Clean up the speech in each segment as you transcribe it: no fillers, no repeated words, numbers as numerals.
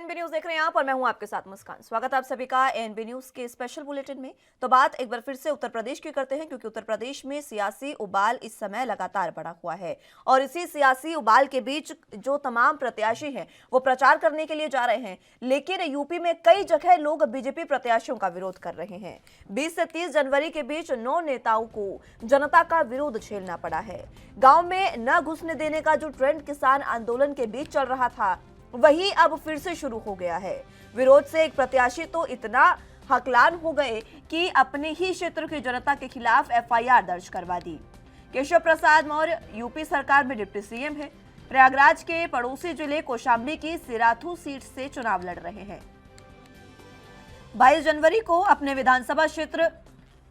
ANB news देख रहे हैं आप और मैं हूं आपके साथ मुस्कान। स्वागत है आप सभी का एएनबी न्यूज के स्पेशल बुलेटिन में। तो बात एक बार फिर से उत्तर प्रदेश की करते हैं, क्योंकि उत्तर प्रदेश में सियासी उबाल इस समय लगातार बढ़ा हुआ है और इसी सियासी उबाल के बीच जो तमाम प्रत्याशी हैं वो प्रचार करने के लिए जा रहे हैं, लेकिन यूपी में कई जगह लोग बीजेपी प्रत्याशियों का विरोध कर रहे हैं। 20 से 30 जनवरी के बीच 9 नेताओं को जनता का विरोध झेलना पड़ा है। गांव में न घुसने देने का जो ट्रेंड किसान आंदोलन के बीच चल रहा था वही अब फिर से शुरू हो गया है। विरोध से एक प्रत्याशी तो इतना हकलान हो गए कि अपने ही क्षेत्र की जनता के खिलाफ एफआईआर दर्ज करवा दी। केशव प्रसाद मौर्य यूपी सरकार में डिप्टी सीएम है। प्रयागराज के पड़ोसी जिले कौशाम्बी की सिराथू सीट से चुनाव लड़ रहे हैं। 22 जनवरी को अपने विधानसभा क्षेत्र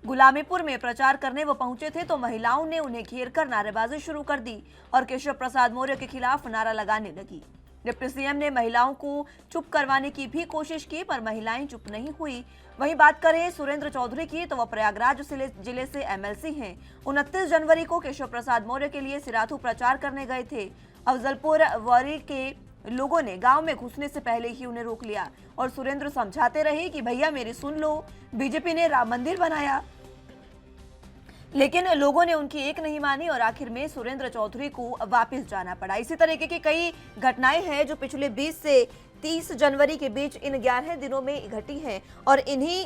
गुलामीपुर में प्रचार करने वो पहुंचे थे तो महिलाओं ने उन्हें घेरकर नारेबाजी शुरू कर दी और केशव प्रसाद मौर्य के खिलाफ नारा लगाने लगी। डिप्टी सीएम ने महिलाओं को चुप करवाने की भी कोशिश की, पर महिलाएं चुप नहीं हुई। वहीं बात करें सुरेंद्र चौधरी की, तो वह प्रयागराज जिले से एमएलसी हैं। 29 जनवरी को केशव प्रसाद मौर्य के लिए सिराथू प्रचार करने गए थे। अफजलपुर वारी के लोगों ने गांव में घुसने से पहले ही उन्हें रोक लिया और सुरेंद्र समझाते रहे कि भैया मेरी सुन लो, बीजेपी ने राम मंदिर बनाया, लेकिन लोगों ने उनकी एक नहीं मानी और आखिर में सुरेंद्र चौधरी को वापस जाना पड़ा। इसी तरीके की कई घटनाएं हैं जो पिछले 20 से 30 जनवरी के बीच इन 11 दिनों में घटी हैं और इन्हीं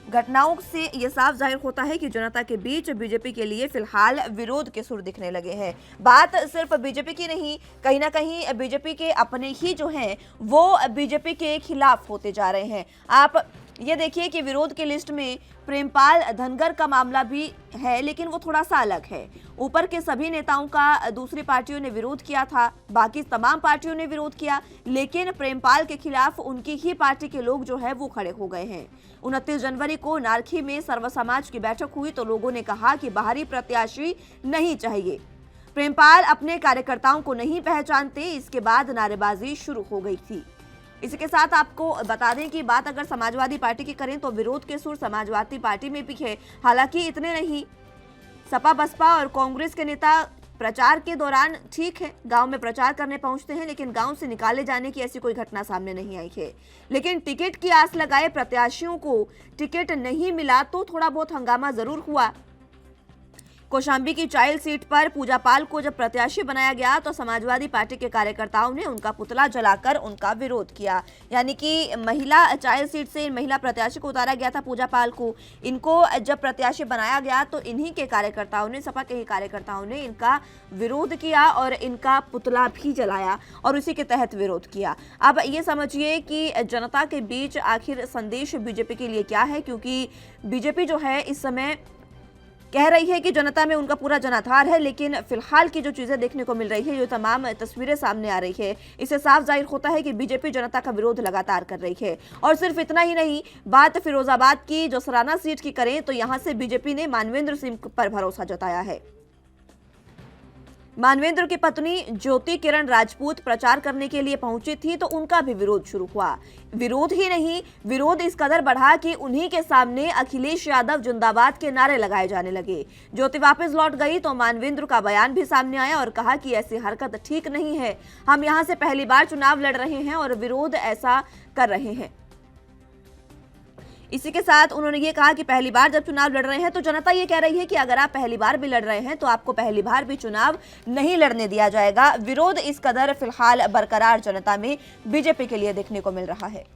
घटनाओं से यह साफ जाहिर होता है कि जनता के बीच बीजेपी के लिए फिलहाल विरोध के सुर दिखने लगे हैं। बात सिर्फ बीजेपी की नहीं, कहीं ना कहीं बीजेपी के अपने ही जो हैं वो बीजेपी के खिलाफ होते जा रहे हैं। आप ये देखिए कि विरोध की लिस्ट में प्रेमपाल धनगर का मामला भी है, लेकिन वो थोड़ा सा अलग है। ऊपर के सभी नेताओं का दूसरी पार्टियों ने विरोध किया था, बाकी तमाम पार्टियों ने विरोध किया, लेकिन प्रेमपाल के खिलाफ उनकी ही पार्टी के लोग जो है वो खड़े हो गए हैं। 29 जनवरी को नारखी में सर्व समाज की बैठक हुई तो लोगों ने कहा कि बाहरी प्रत्याशी नहीं चाहिए। प्रेमपाल अपने कार्यकर्ताओं को नहीं पहचानते, इसके बाद नारेबाजी शुरू हो गई थी। इसी के साथ आपको बता दें कि बात अगर समाजवादी पार्टी की करें तो विरोध के सुर समाजवादी पार्टी में भी है। हालांकि इतने नहीं, सपा बसपा और कांग्रेस के नेता प्रचार के दौरान ठीक है गांव में प्रचार करने पहुंचते हैं, लेकिन गांव से निकाले जाने की ऐसी कोई घटना सामने नहीं आई है। लेकिन टिकट की आस लगाए प्रत्याशियों को टिकट नहीं मिला तो थोड़ा बहुत हंगामा जरूर हुआ। कौशाम्बी की चाइल्ड सीट पर पूजा पाल को जब प्रत्याशी बनाया गया तो समाजवादी पार्टी के कार्यकर्ताओं ने उनका पुतला जलाकर उनका विरोध किया। यानी कि महिला चाइल्ड सीट से महिला प्रत्याशी को उतारा गया था, पूजा पाल को। इनको जब प्रत्याशी बनाया गया तो इन्हीं के कार्यकर्ताओं ने, सपा के ही कार्यकर्ताओं ने इनका विरोध किया और इनका पुतला भी जलाया और उसी के तहत विरोध किया। अब ये समझिए कि जनता के बीच आखिर संदेश बीजेपी के लिए क्या है, क्योंकि बीजेपी जो है इस समय कह रही है कि जनता में उनका पूरा जनाधार है, लेकिन फिलहाल की जो चीजें देखने को मिल रही है, जो तमाम तस्वीरें सामने आ रही है, इससे साफ जाहिर होता है कि बीजेपी जनता का विरोध लगातार कर रही है। और सिर्फ इतना ही नहीं, बात फिरोजाबाद की जो सराना सीट की करें तो यहां से बीजेपी ने मानवेंद्र सिंह पर भरोसा जताया है। मानवेंद्र की पत्नी ज्योति किरण राजपूत प्रचार करने के लिए पहुंची थी तो उनका भी विरोध शुरू हुआ। विरोध ही नहीं, विरोध इस कदर बढ़ा कि उन्हीं के सामने अखिलेश यादव जिंदाबाद के नारे लगाए जाने लगे। ज्योति वापस लौट गई तो मानवेंद्र का बयान भी सामने आया और कहा कि ऐसी हरकत ठीक नहीं है, हम यहां से पहली बार चुनाव लड़ रहे हैं और विरोध ऐसा कर रहे हैं। इसी के साथ उन्होंने ये कहा कि पहली बार जब चुनाव लड़ रहे हैं तो जनता ये कह रही है कि अगर आप पहली बार भी लड़ रहे हैं तो आपको पहली बार भी चुनाव नहीं लड़ने दिया जाएगा। विरोध इस कदर फिलहाल बरकरार जनता में बीजेपी के लिए देखने को मिल रहा है।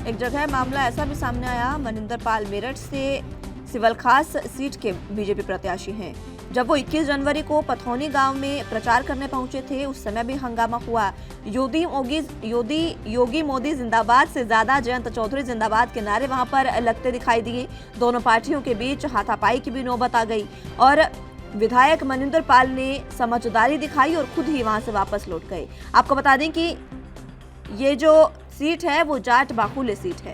एक जगह मामला ऐसा भी सामने आया, मनिंदर पाल मेरठ से सिवल खास सीट के बीजेपी प्रत्याशी हैं। जब वो 21 जनवरी को पथौनी गांव में प्रचार करने पहुंचे थे उस समय भी हंगामा हुआ। योगी मोदी जिंदाबाद से ज्यादा जयंत चौधरी जिंदाबाद के नारे वहां पर लगते दिखाई दिए। दोनों पार्टियों के बीच हाथापाई की भी नौबत आ गई और विधायक मनिंदर पाल ने समझदारी दिखाई और खुद ही वहां से वापस लौट गए। आपको बता दें कि ये जो सीट है वो जाट बाहुल्य सीट है।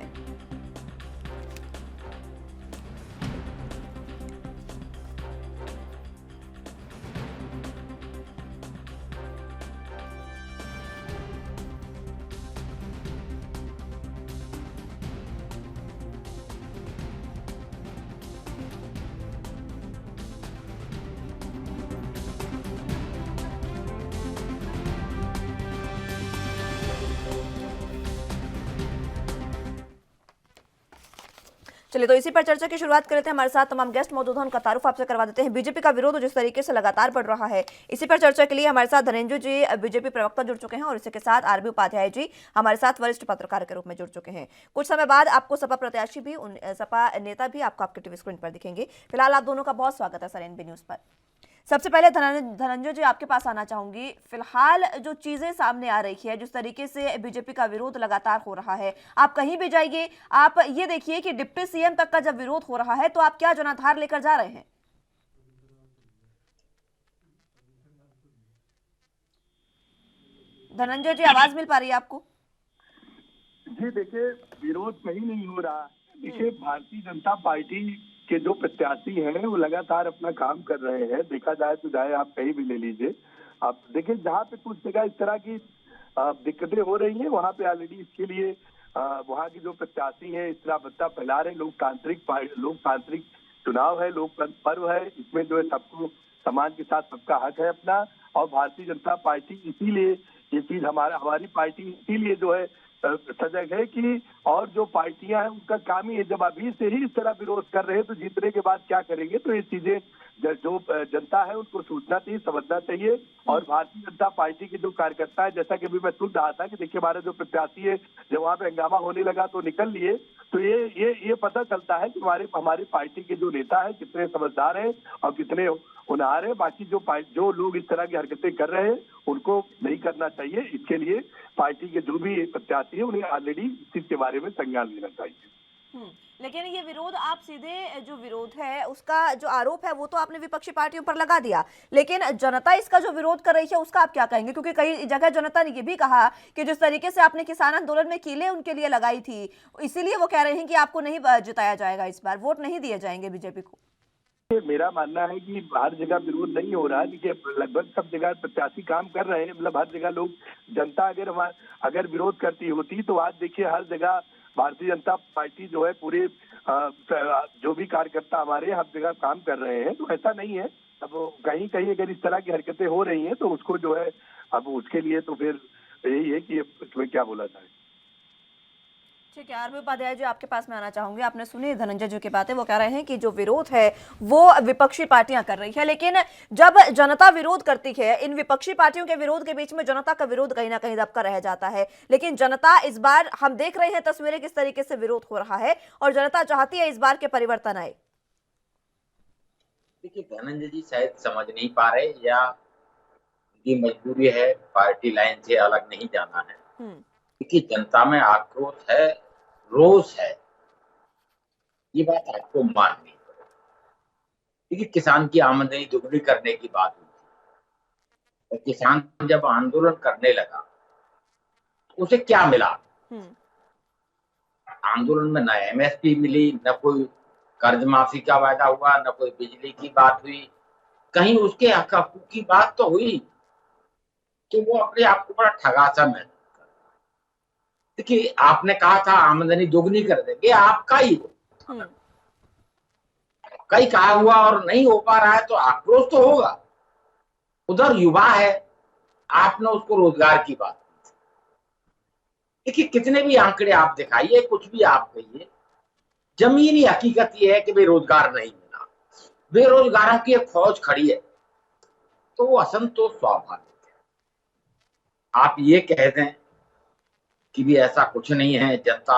चलिए, तो इसी पर चर्चा की शुरुआत कर लेते हैं। हमारे साथ तमाम गेस्ट मौजूद हैं, उनका तारुफ आपसे करवा देते हैं। बीजेपी का विरोध जिस तरीके से लगातार बढ़ रहा है, इसी पर चर्चा के लिए हमारे साथ धनंजय जी, बीजेपी प्रवक्ता, जुड़ चुके हैं, और इसी के साथ आरबी उपाध्याय जी हमारे साथ वरिष्ठ पत्रकार के रूप में जुड़ चुके हैं। कुछ समय बाद आपको सपा प्रत्याशी भी, सपा नेता भी आपको आपके टीवी स्क्रीन पर दिखेंगे। फिलहाल आप दोनों का बहुत स्वागत है सर एनबी न्यूज पर। सबसे पहले धनंजय जी, आपके पास आना चाहूंगी। फिलहाल जो चीजें सामने आ रही है, जिस तरीके से बीजेपी का विरोध लगातार हो रहा है, आप कहीं भी जाइए, आप ये देखिए कि डिप्टी सीएम तक का जब विरोध हो रहा है, तो आप क्या जनाधार लेकर जा रहे हैं? धनंजय जी, आवाज मिल पा रही है आपको? जी देखिए, विरोध कहीं नहीं हो रहा। देखिए, भारतीय जनता पार्टी के जो प्रत्याशी हैं वो लगातार अपना काम कर रहे हैं। देखा जाए तो चाहे आप कहीं भी ले लीजिए, आप देखिए जहाँ पे कुछ जगह इस तरह की दिक्कतें हो रही हैं, वहाँ पे ऑलरेडी इसके लिए वहाँ की जो प्रत्याशी हैं इस तरह बत्ता फैला रहे हैं। लोकतांत्रिक चुनाव है, लोकतंत्र पर्व है, इसमें जो है सबको समाज के साथ सबका हक है अपना। और भारतीय जनता पार्टी इसीलिए ये चीज हमारी पार्टी इसीलिए जो है सजग है कि, और जो पार्टियां हैं उनका काम ही है, जब अभी से ही इस तरह विरोध कर रहे हैं तो जीतने के बाद क्या करेंगे। तो ये चीजें जो जनता है उनको सोचना चाहिए, समझना चाहिए। और भारतीय जनता पार्टी के जो कार्यकर्ता है, जैसा कि अभी मैं सुन रहा था कि देखिए हमारे जो प्रत्याशी है जब वहां पे हंगामा होने लगा तो निकल लिए, तो ये पता चलता है कि हमारी पार्टी के जो नेता है कितने समझदार हैं और कितने होनहार है। बाकी जो लोग इस तरह की हरकतें कर रहे हैं उनको नहीं करना चाहिए। इसके लिए पार्टी के जो भी प्रत्याशी है उन्हें ऑलरेडी इस चीज के बारे में संज्ञान लेना चाहिए। लेकिन ये विरोध, आप सीधे जो विरोध है उसका जो आरोप है वो तो आपने विपक्षी पार्टियों पर लगा दिया, लेकिन जनता इसका जो विरोध कर रही है उसका आप क्या कहेंगे? क्योंकि कई जगह जनता ने ये भी कहा कि जिस तरीके से आपने किसान आंदोलन में कीलें उनके लिए लगाई थी, इसीलिए वो कह रहे हैं कि आपको नहीं जिताया जाएगा, इस बार वोट नहीं दिए जाएंगे बीजेपी को। मेरा मानना है कि हर जगह विरोध नहीं हो रहा है। देखिए, लगभग सब जगह प्रत्याशी काम कर रहे हैं, मतलब हर जगह लोग, जनता अगर विरोध करती होती तो आज देखिए हर जगह भारतीय जनता पार्टी जो है पूरे जो भी कार्यकर्ता हमारे हर जगह काम कर रहे हैं। तो ऐसा नहीं है। अब कहीं कहीं अगर इस तरह की हरकतें हो रही हैं तो उसको जो है, अब उसके लिए तो फिर यही है कि इसमें क्या बोला जाए। ठीक है, आरबी उपाध्याय जी, आपके पास में आना चाहूंगी। आपने सुनी धनंजय जी की बातें, वो कह रहे हैं कि जो विरोध है वो विपक्षी पार्टियां कर रही है, लेकिन जब जनता विरोध करती है, इन विपक्षी पार्टियों के विरोध के बीच में जनता का विरोध कहीं ना कहीं दबका रह जाता है। लेकिन जनता इस बार, हम देख रहे हैं तस्वीरें किस तरीके से विरोध हो रहा है, और जनता चाहती है इस बार के परिवर्तन आए। देखिए, धनंजय जी शायद समझ नहीं पा रहे, या उनकी मजबूरी है, पार्टी लाइन से अलग नहीं जाना है। क्योंकि जनता में आक्रोश है, रोष है, ये बात आपको माननी पड़ेगी। देखिए, किसान की आमदनी दुगनी करने की बात हुई थी, और किसान जब आंदोलन करने लगा तो उसे क्या मिला? आंदोलन में न एमएसपी मिली, न कोई कर्ज माफी का वायदा हुआ, न कोई बिजली की बात हुई, कहीं उसके हक हकूक की बात तो हुई। तो वो अपने आप को बड़ा ठगासा महसूस। देखिए, आपने कहा था आमदनी दोगुनी कर देंगे, आपका ही कई कहा हुआ और नहीं हो पा रहा है तो आक्रोश तो होगा। उधर युवा है, आपने उसको रोजगार की बात की। देखिए, कितने भी आंकड़े आप दिखाइए, कुछ भी आप कहिए, जमीनी हकीकत यह है कि बेरोजगार नहीं मिला, बेरोजगारों की एक फौज खड़ी है, तो वो असंतोष स्वाभाविक है। आप ये कह दें कि भी ऐसा कुछ नहीं है, जनता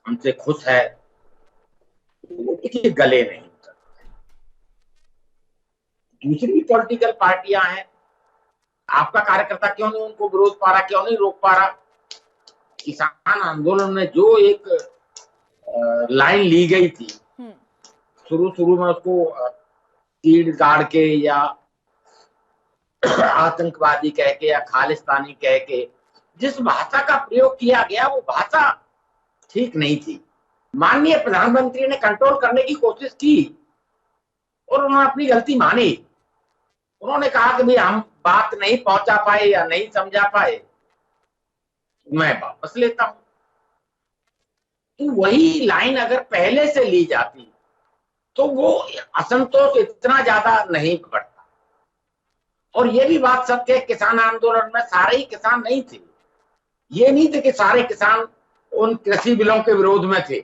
हमसे खुश है, देखिए गले नहीं उतरते। दूसरी पॉलिटिकल पार्टियां हैं, आपका कार्यकर्ता क्यों नहीं उनको विरोध पा रहा, क्यों नहीं रोक पा रहा? किसान आंदोलन में जो एक लाइन ली गई थी, शुरू में उसको तीर गाड़ के या आतंकवादी कह के या खालिस्तानी कह के जिस भाषा का प्रयोग किया गया वो भाषा ठीक नहीं थी। माननीय प्रधानमंत्री ने कंट्रोल करने की कोशिश की और उन्होंने अपनी गलती मानी। उन्होंने कहा कि भाई हम बात नहीं पहुंचा पाए या नहीं समझा पाए, मैं वापस लेता हूं। तो वही लाइन अगर पहले से ली जाती तो वो असंतोष इतना ज्यादा नहीं बढ़ता। और ये भी बात सत्य है, किसान आंदोलन में सारे ही किसान नहीं थे। ये नहीं थे कि सारे किसान उन कृषि बिलों के विरोध में थे।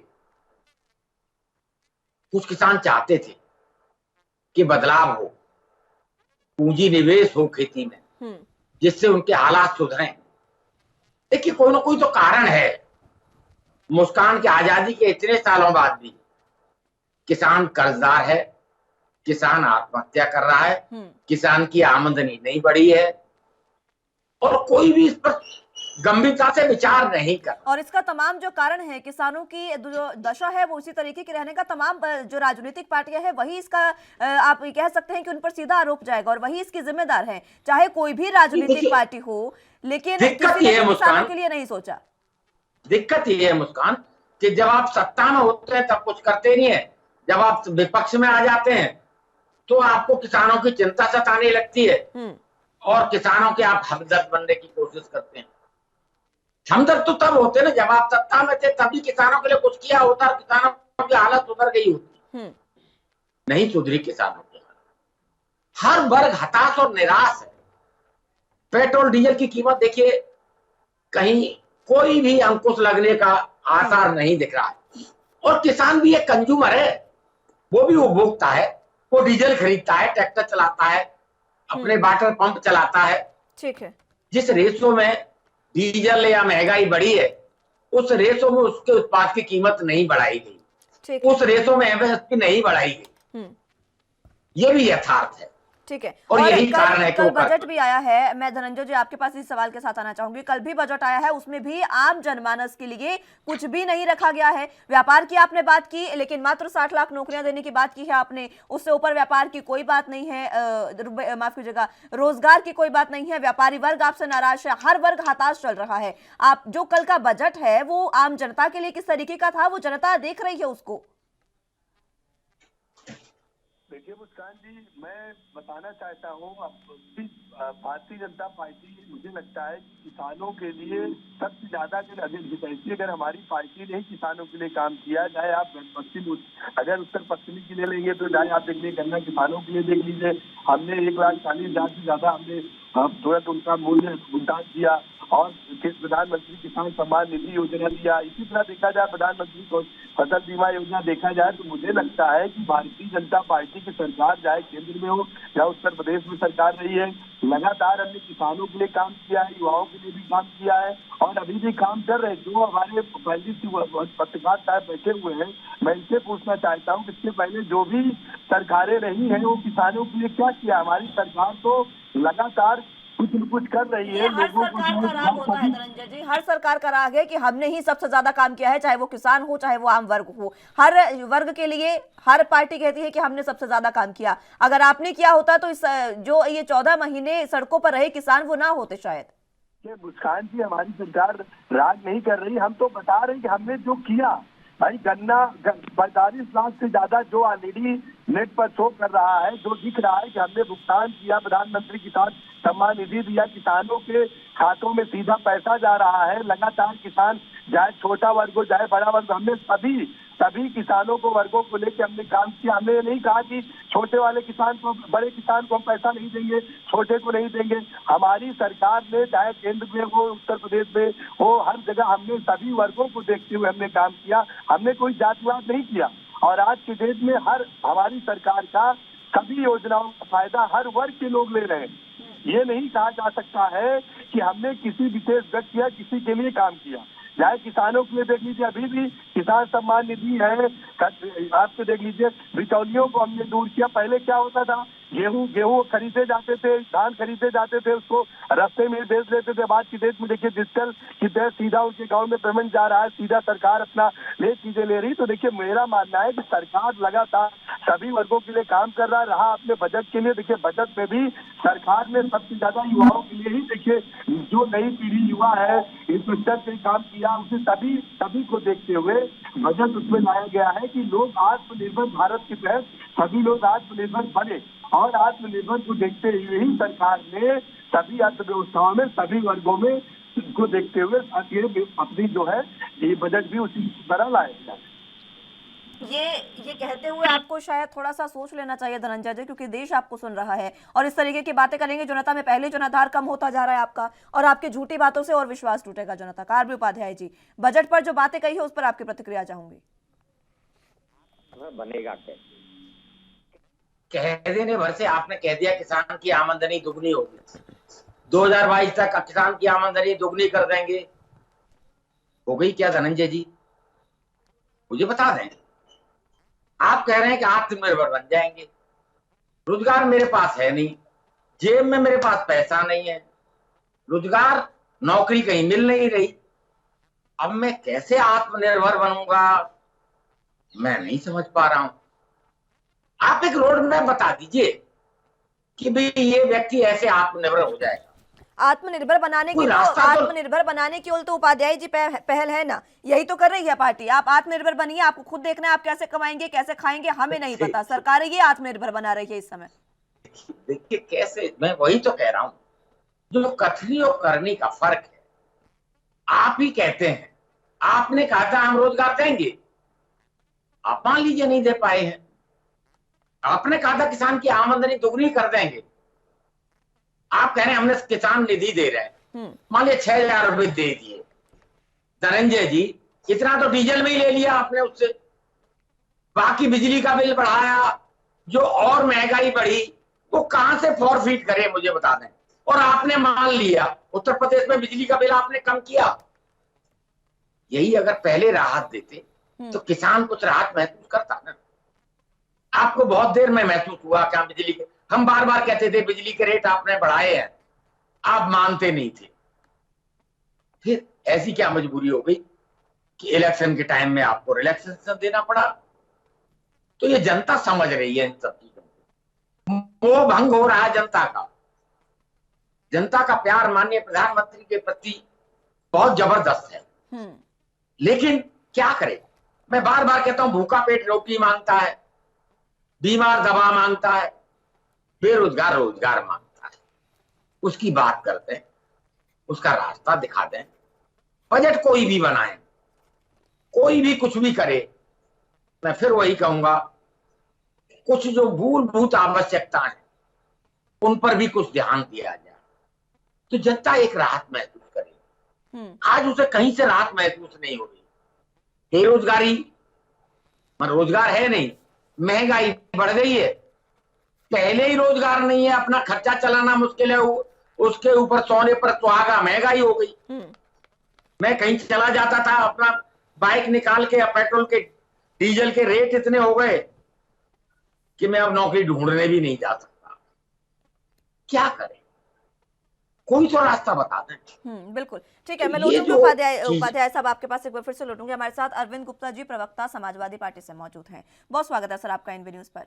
कुछ किसान चाहते थे कि बदलाव हो, पूंजी निवेश हो खेती में, जिससे उनके हालात सुधरें। देखिए कोई ना कोई तो कारण है। मुस्कान की आजादी के इतने सालों बाद भी किसान कर्जदार है, किसान आत्महत्या कर रहा है, किसान की आमदनी नहीं बढ़ी है और कोई भी इस पर गंभीरता से विचार नहीं कर। और इसका तमाम जो कारण है, किसानों की जो दशा है वो उसी तरीके की रहने का, तमाम जो राजनीतिक पार्टियां हैं वही इसका आप ये कह सकते हैं कि उन पर सीधा आरोप जाएगा और वही इसकी जिम्मेदार है, चाहे कोई भी राजनीतिक पार्टी हो, लेकिन किसी ने किसानों के लिए नहीं सोचा। दिक्कत ये है मुस्कान कि जब आप सत्ता में होते हैं तब कुछ करते नहीं है, जब आप विपक्ष में आ जाते हैं तो आपको किसानों की चिंता सताने लगती है और किसानों के आप हमदर्द बनने की कोशिश करते हैं। हमदर्द तो तब होते ना जब आप सत्ता में थे, तभी किसानों के लिए कुछ किया होता और किसानों की हालत सुधर गई होती। नहीं सुधरी किसानों की हालत, हर वर्ग हताश और निराश है। पेट्रोल डीजल की कीमत देखिए, कहीं कोई भी अंकुश लगने का आसार नहीं दिख रहा है और किसान भी एक कंज्यूमर है, वो भी उपभोक्ता है, वो डीजल खरीदता है, ट्रैक्टर चलाता है, अपने वाटर पंप चलाता है। ठीक है। जिस रेशो में डीजल या महंगाई बढ़ी है उस रेशो में उसके उत्पाद की कीमत नहीं बढ़ाई गई, उस रेशो में एमएसपी नहीं बढ़ाई गई। ये भी यथार्थ है। ठीक है। और यही कारण है कि कल बजट भी आया है। मैं धनंजय जी आपके पास इस सवाल के साथ आना चाहूंगी। कल भी बजट आया है, उसमें भी आम जनमानस के लिए कुछ भी नहीं रखा गया है। व्यापार की आपने बात की, लेकिन मात्र 60 लाख नौकरियां देने की बात की है आपने, उससे ऊपर व्यापार की कोई बात नहीं है, माफ कीजिएगा, रोजगार की कोई बात नहीं है। व्यापारी वर्ग आपसे नाराज है, हर वर्ग हताश चल रहा है। आप जो कल का बजट है वो आम जनता के लिए किस तरीके का था, वो जनता देख रही है उसको? देखिए मुस्कान जी, मैं बताना चाहता हूँ, भारतीय जनता पार्टी मुझे लगता है कि किसानों के लिए सबसे ज्यादा अगर हमारी पार्टी ने ही किसानों के लिए काम किया, चाहे आप पश्चिम अगर उत्तर पश्चिमी के लिए लेंगे तो चाहे आप देख लीजिए गन्ना किसानों के लिए देख लीजिए, हमने 1,40,000 से ज्यादा हमने तुरंत उनका मूल्य भुगतान किया और प्रधानमंत्री किसान सम्मान निधि योजना दिया। इसी तरह देखा जाए प्रधानमंत्री फसल बीमा योजना देखा जाए तो मुझे लगता है कि भारतीय जनता पार्टी की सरकार चाहे केंद्र में हो या उत्तर प्रदेश में सरकार रही है, लगातार हमने किसानों के लिए काम किया है, युवाओं के लिए भी काम किया है और अभी भी काम कर रहे हैं। जो हमारे पत्रकार साहब बैठे हुए हैं, मैं इनसे पूछना चाहता हूँ, इससे पहले जो भी सरकारें रही हैं वो किसानों के लिए क्या किया? हमारी सरकार तो लगातार कुछ कर रही है। हर सरकार का राग होता है धनंजय जी, हर सरकार का राग है कि हमने ही सबसे ज्यादा काम किया है, चाहे वो किसान हो चाहे वो आम वर्ग हो। हर वर्ग के लिए हर पार्टी कहती है कि हमने सबसे ज्यादा काम किया। अगर आपने किया होता तो इस जो ये 14 महीने सड़कों पर रहे किसान वो ना होते शायद। मुस्कान जी, हमारी सरकार राग नहीं कर रही, हम तो बता रहे हैं कि हमने जो किया। भाई गन्ना 45 लाख से ज्यादा जो ऑलरेडी नेट पर शो कर रहा है, जो दिख रहा है कि हमने भुगतान किया, प्रधानमंत्री किसान सम्मान निधि दिया, किसानों के खातों में सीधा पैसा जा रहा है। लगातार किसान चाहे छोटा वर्ग हो चाहे बड़ा वर्ग, हमने सभी किसानों को वर्गों को लेकर हमने काम किया। हमने ये नहीं कहा कि छोटे वाले किसान को, बड़े किसान को हम पैसा नहीं देंगे, छोटे को नहीं देंगे। हमारी सरकार ने चाहे केंद्र में हो उत्तर प्रदेश में हो, हर जगह हमने सभी वर्गों को देखते हुए हमने काम किया। हमने कोई जातिवाद नहीं किया और आज के डेट में हमारी सरकार का सभी योजनाओं का फायदा हर वर्ग के लोग ले रहे हैं। ये नहीं कहा जा सकता है कि हमने किसी विशेष व्यक्ति या किसी के लिए काम किया। चाहे किसानों के लिए देख लीजिए, अभी भी किसान सम्मान निधि है, आपसे देख लीजिए बिचौलियों को हमने दूर किया। पहले क्या होता था, गेहूं खरीदे जाते थे, धान खरीदे जाते थे, उसको रास्ते में बेच लेते थे। बाद की डेट में देखिए डिजिटल की तरह सीधा उनके गांव में पेमेंट जा रहा है, सीधा सरकार अपना चीजें ले रही। तो देखिए मेरा मानना है कि सरकार लगातार सभी वर्गों के लिए काम कर रहा अपने बजट के लिए। देखिए बजट में भी सरकार ने सबसे ज्यादा युवाओं के लिए ही, देखिए जो नई पीढ़ी युवा है इंफ्रास्ट्रक्चर से काम किया, उसे सभी को देखते हुए बजट उसमें लाया गया है कि लोग आत्मनिर्भर भारत के तहत सभी लोग आत्मनिर्भर बने और आत्मनिर्भर को देखते हुए ही सरकार ने सभी अर्थव्यवस्थाओं में सभी वर्गों में को देखते हुए अपनी जो है ये बजट भी उसी तरह लाया गया। ये कहते हुए आपको शायद थोड़ा सा सोच लेना चाहिए धनंजय जी, क्योंकि देश आपको सुन रहा है और इस तरीके की बातें करेंगे जनता में पहले जनाधार कम होता जा रहा है आपका, और आपकी झूठी बातों से और विश्वास टूटेगा जनता का। आरबी उपाध्याय जी, बजट पर जो बातें कही है उस पर आपकी प्रतिक्रिया चाहूंगी। है बनेगा कैसे? कह देने भर से आपने कह दिया किसान की आमदनी दुगनी होगी, 2022 तक किसान की आमदनी दुगनी कर देंगे। हो गई क्या धनंजय जी? मुझे बता दें। आप कह रहे हैं कि आत्मनिर्भर बन जाएंगे, रोजगार मेरे पास है नहीं, जेब में मेरे पास पैसा नहीं है, रोजगार नौकरी कहीं मिल नहीं रही, अब मैं कैसे आत्मनिर्भर बनूंगा? मैं नहीं समझ पा रहा हूं। आप एक रोड मैप बता दीजिए कि भाई ये व्यक्ति ऐसे आत्मनिर्भर हो जाएगा। आत्मनिर्भर बनाने कोई की तो रास्ता तो आत्मनिर्भर बनाने की तो उपाध्याय जी पहल है ना, यही तो कर रही है पार्टी। आप आत्मनिर्भर बनिए, आपको खुद देखना है आप कैसे कमाएंगे कैसे खाएंगे, हमें नहीं पता, सरकार ये आत्मनिर्भर बना रही है इस समय। देखिए कैसे, मैं वही तो कह रहा हूं, जो कथनी और करनी का फर्क है। आप ही कहते हैं, आपने कहा था हम रोजगार देंगे, आप मान लीजिए नहीं दे पाए हैं। आपने कहा था किसान की आमदनी दुगनी कर देंगे, आप कह रहे हैं हमने किसान निधि दे रहे हैं, मान लिया 6,000 रुपए दे दिए। धनंजय जी, इतना तो डीजल में ही ले लिया आपने उससे, बाकी बिजली का बिल बढ़ाया, जो और महंगाई बढ़ी वो कहां से फॉरफिट करे मुझे बता दें। और आपने मान लिया उत्तर प्रदेश में बिजली का बिल आपने कम किया। यही अगर पहले राहत देते तो किसान कुछ राहत महसूस करता ना। आपको बहुत देर में महसूस हुआ क्या बिजली के, हम बार बार कहते थे बिजली के रेट आपने बढ़ाए हैं, आप मानते नहीं थे। फिर ऐसी क्या मजबूरी हो गई कि इलेक्शन के टाइम में आपको रिलैक्सेशन देना पड़ा? तो ये जनता समझ रही है इन सब चीजों को, मोह भंग हो रहा है जनता का। जनता का प्यार माननीय प्रधानमंत्री के प्रति बहुत जबरदस्त है, लेकिन क्या करे। मैं बार बार कहता हूं, भूखा पेट रोटी मांगता है, बीमार दवा मांगता है, बेरोजगार रोजगार मांगता है। उसकी बात करते हैं, उसका रास्ता दिखा दें। बजट कोई भी बनाए, कोई भी कुछ भी करे, मैं फिर वही कहूंगा, कुछ जो मूलभूत आवश्यकता है उन पर भी कुछ ध्यान दिया जाए तो जनता एक राहत महसूस करे। आज उसे कहीं से राहत महसूस नहीं हो रही। बेरोजगारी, रोजगार है नहीं, महंगाई बढ़ गई है, पहले ही रोजगार नहीं है, अपना खर्चा चलाना मुश्किल है, उसके ऊपर सोने पर सुहागा महंगाई हो गई। मैं कहीं चला जाता था, अपना बाइक निकाल के या पेट्रोल के डीजल के रेट इतने हो गए कि मैं अब नौकरी ढूंढने भी नहीं जा सकता। क्या करें, कोई तो रास्ता बता दें। बिल्कुल ठीक है, मैं लौटूंगी उपाध्याय साहब आपके पास एक बार फिर से लौटूंगी। हमारे साथ अरविंद गुप्ता जी, प्रवक्ता समाजवादी पार्टी से मौजूद हैं। बहुत स्वागत है सर आपका एनवी न्यूज पर।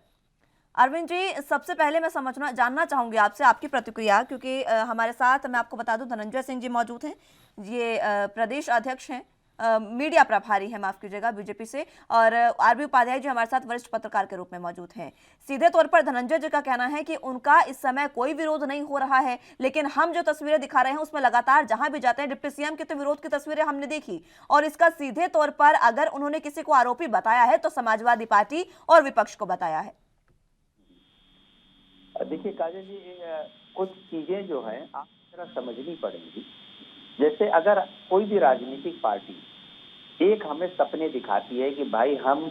अरविंद जी, सबसे पहले मैं जानना चाहूंगी आपसे आपकी प्रतिक्रिया, क्योंकि हमारे साथ मैं आपको बता दूं धनंजय सिंह जी मौजूद हैं, ये प्रदेश अध्यक्ष हैं, मीडिया प्रभारी है, माफ कीजिएगा, बीजेपी से, और आरबी उपाध्याय जी हमारे साथ वरिष्ठ पत्रकार के रूप में मौजूद हैं। सीधे तौर पर धनंजय जी का कहना है कि उनका इस समय कोई विरोध नहीं हो रहा है, लेकिन हम जो तस्वीरें दिखा रहे हैं उसमें लगातार जहां भी जाते हैं डिप्टी सीएम के तो विरोध की तस्वीरें हमने देखी, और इसका सीधे तौर पर अगर उन्होंने किसी को आरोपी बताया है तो समाजवादी पार्टी और विपक्ष को बताया है। देखिए काजल जी, कुछ चीजें जो हैं आप जरा समझनी पड़ेंगी। जैसे अगर कोई भी राजनीतिक पार्टी एक हमें सपने दिखाती है कि भाई हम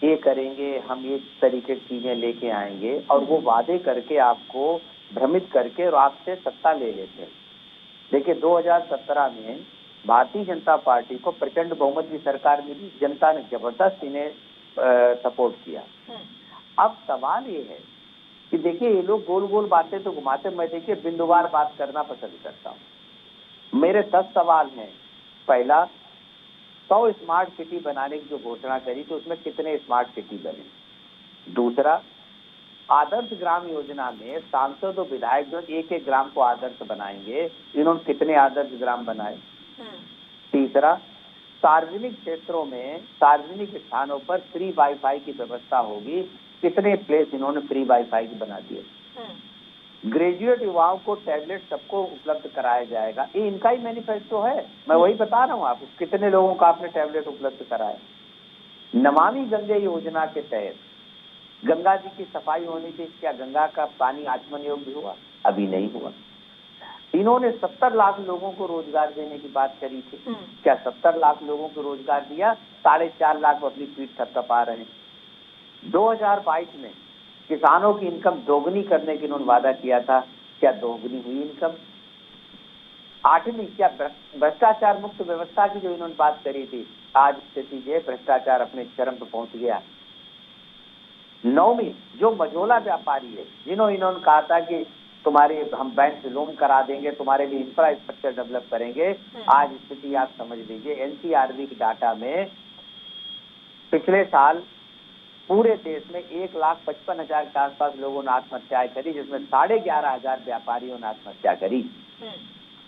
ये करेंगे, हम ये तरीके की चीजें लेके आएंगे, और वो वादे करके आपको भ्रमित करके और आपसे सत्ता ले लेते हैं। देखिए 2017 में भारतीय जनता पार्टी को प्रचंड बहुमत की सरकार मिली, जनता ने जबरदस्त इन्हें सपोर्ट किया। अब सवाल ये है कि देखिए ये लोग गोल गोल बातें तो घुमाते, मैं देखिए बिंदुवार बात करना पसंद करता हूँ। मेरे 10 सवाल हैं। पहला, 100 स्मार्ट सिटी बनाने की जो घोषणा करी तो उसमें कितने स्मार्ट सिटी बने? दूसरा, आदर्श ग्राम योजना में सांसद और विधायक जो एक एक ग्राम को आदर्श बनाएंगे, इन्होंने कितने आदर्श ग्राम बनाए? तीसरा, सार्वजनिक क्षेत्रों में सार्वजनिक स्थानों पर फ्री वाईफाई की व्यवस्था होगी, कितने प्लेस इन्होंने फ्री वाईफाई की बना दिए? ग्रेजुएट युवाओं को टैबलेट सबको उपलब्ध कराया जाएगा, ये इनका ही मैनिफेस्टो है, मैं वही बता रहा हूँ आपको। कितने लोगों को आपने टैबलेट उपलब्ध कराया? नमामि गंगे योजना के तहत गंगा जी की सफाई होनी थी, क्या गंगा का पानी आचमन योग्य हुआ? अभी नहीं हुआ। इन्होंने 70 लाख लोगों को रोजगार देने की बात करी थी, क्या 70 लाख लोगों को रोजगार दिया? 4.5 लाख अपनी पीठ थपथपा रहे हैं। 2022 में किसानों की इनकम दोगुनी करने की इन्होंने वादा किया था, क्या दोगुनी हुई इनकम? 8वीं, क्या भ्रष्टाचार मुक्त व्यवस्था की जो इन्होंने बात करी थी, आज स्थिति जो भ्रष्टाचार अपने चरम पर पहुंच गया। 9वीं, जो मझोला व्यापारी है जिन्होंने इन्होंने कहा था कि तुम्हारे हम बैंक से लोन करा देंगे, तुम्हारे लिए इंफ्रास्ट्रक्चर डेवलप करेंगे, आज स्थिति आप समझ लीजिए। एनसीआरबी की डाटा में पिछले साल पूरे देश में 1,55,000 के आसपास लोगों ने आत्महत्याएं करी, जिसमें 11,500 व्यापारियों ने आत्महत्या करी।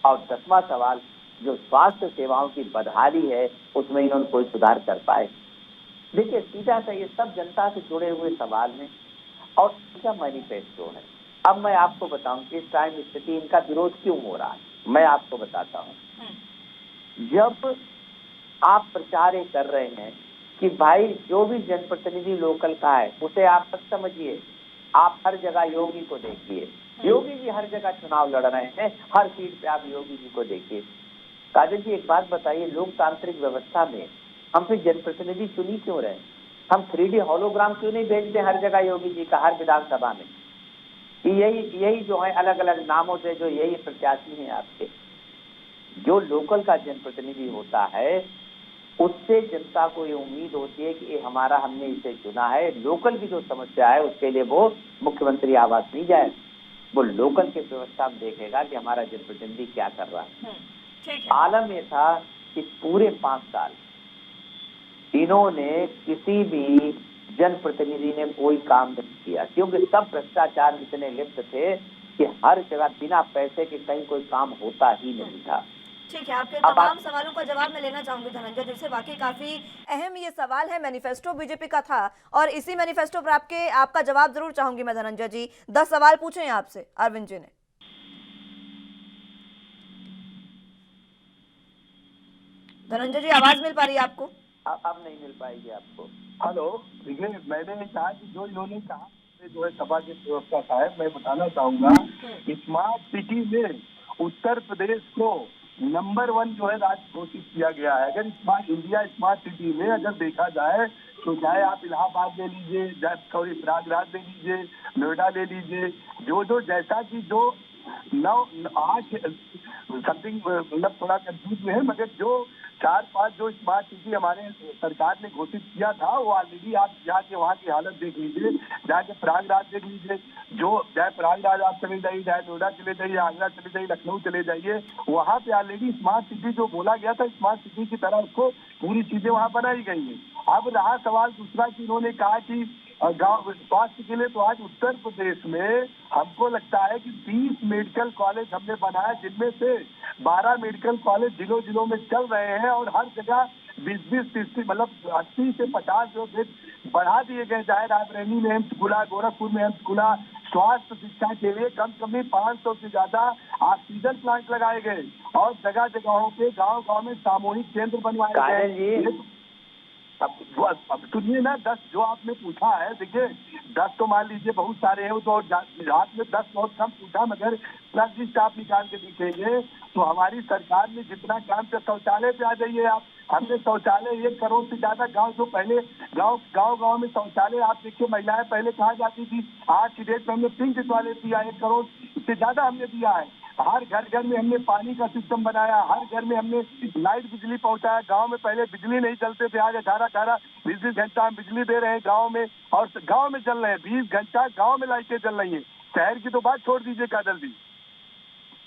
और 10वां सवाल, जो स्वास्थ्य सेवाओं की बदहाली है, उसमें इन्होंने कोई सुधार कर पाए। देखिए सीधा सा ये सब जनता से जुड़े हुए सवाल हैं और इनका मैनिफेस्टो है। अब मैं आपको बताऊं कि इस टाइम स्थिति इनका विरोध क्यों हो रहा है, मैं आपको बताता हूं। जब आप प्रचार ये कर रहे हैं कि भाई जो भी जनप्रतिनिधि लोकल का है उसे आप मत समझिए, आप हर जगह योगी को देखिए, योगी जी हर जगह चुनाव लड़ रहे हैं, हर सीट पे आप योगी जी को देखिए। काजल जी एक बात बताइए, लोकतांत्रिक व्यवस्था में हम फिर जनप्रतिनिधि चुनी क्यों रहे? हम 3D होलोग्राम क्यों नहीं भेजते हर जगह योगी जी का, हर विधानसभा में? यही जो है अलग अलग नामों से जो यही प्रत्याशी हैं आपके। जो लोकल का जनप्रतिनिधि होता है उससे जनता को ये उम्मीद होती है कि ये हमारा, हमने इसे चुना है, लोकल की जो समस्या है उसके लिए वो मुख्यमंत्री आवास नहीं जाए, वो लोकल के व्यवस्था में देखेगा कि हमारा जनप्रतिनिधि क्या कर रहा है। आलम ये था कि पूरे 5 साल इन्होंने किसी भी जनप्रतिनिधि ने कोई काम नहीं किया, क्योंकि सब भ्रष्टाचार में इतने लिप्त थे कि हर जगह बिना पैसे के कहीं कोई काम होता ही नहीं था। ठीक है, आपके तमाम सवालों का जवाब मैं लेना चाहूंगी धनंजय जी से। वाकई काफी अहम ये सवाल है, मैनिफेस्टो बीजेपी का था और इसी मैनिफेस्टो पर आपका जवाब जरूर चाहूंगी मैं धनंजय जी। 10 सवाल पूछे हैं आपसे अरविंद जी ने। धनंजय जी आवाज मिल पा रही है आपको? अब नहीं मिल पाएगी आपको। हेलो, देखिए मैंने कहा कि जो इन्होंने कहा जो है सभा के प्रवक्ता साहब, मैं बताना चाहूंगा स्मार्ट सिटी में उत्तर प्रदेश को नंबर 1 जो है राज्य घोषित किया गया है। अगर इंडिया स्मार्ट सिटी में अगर देखा जाए तो चाहे आप इलाहाबाद ले लीजिए, सॉरी प्रयागराज ले लीजिए, नोएडा ले लीजिए, जो जैसा कि जो 9-8 समथिंग, मतलब थोड़ा कंफ्यूज में है, मगर जो 4-5 जो स्मार्ट सिटी हमारे सरकार ने घोषित किया था वो ऑलरेडी आप जाके वहाँ की हालत देख लीजिए, जाके प्रयागराज देख लीजिए, जो चाहे प्रयागराज आप चले जाइए, चाहे नोएडा चले जाइए, आगरा चले जाइए, लखनऊ चले जाइए, वहाँ पे ऑलरेडी स्मार्ट सिटी जो बोला गया था स्मार्ट सिटी की तरह उसको पूरी चीजें वहाँ बनाई गई हैं। अब रहा सवाल दूसरा कि इन्होंने कहा कि गाँव स्वास्थ्य के लिए, तो आज उत्तर प्रदेश में हमको लगता है कि 30 मेडिकल कॉलेज हमने बनाया, जिनमें से 12 मेडिकल कॉलेज जिलों में चल रहे हैं और हर जगह 20-30 मतलब 80 से 50 जो बेड बढ़ा दिए गए। चाहे रायबरेली में एम्स खुला, गोरखपुर में एम्स खुला, स्वास्थ्य शिक्षा के लिए कम से कम 500 से ज्यादा ऑक्सीजन प्लांट लगाए गए और जगह जगहों पे गांव में सामूहिक केंद्र बनवाए गए। अब सुनिए ना, 10 जो आपने पूछा है, देखिए 10 तो मान लीजिए बहुत सारे हैं, वो तो रात में 10 बहुत कम पूछा, मगर प्लस लिस्ट आप निकाल के देखेंगे तो हमारी सरकार ने जितना काम किया, शौचालय पे आ जाइए आप, हमने शौचालय 1 करोड़ से ज्यादा गांव, जो पहले गांव में शौचालय आप देखिए महिलाएं पहले कहा जाती थी, आज की डेट में हमने पिंक टॉयलेट दिया, 1 करोड़ इससे ज्यादा हमने दिया है। हर घर में हमने पानी का सिस्टम बनाया, हर घर में हमने लाइट बिजली पहुंचाया। गांव में पहले बिजली नहीं चलते थे, आज 18-20 घंटा हम बिजली दे रहे हैं गांव में, और गांव में चल रहे हैं 20 घंटा गांव में लाइटें चल रही हैं। शहर की तो बात छोड़ दीजिए काजल जी।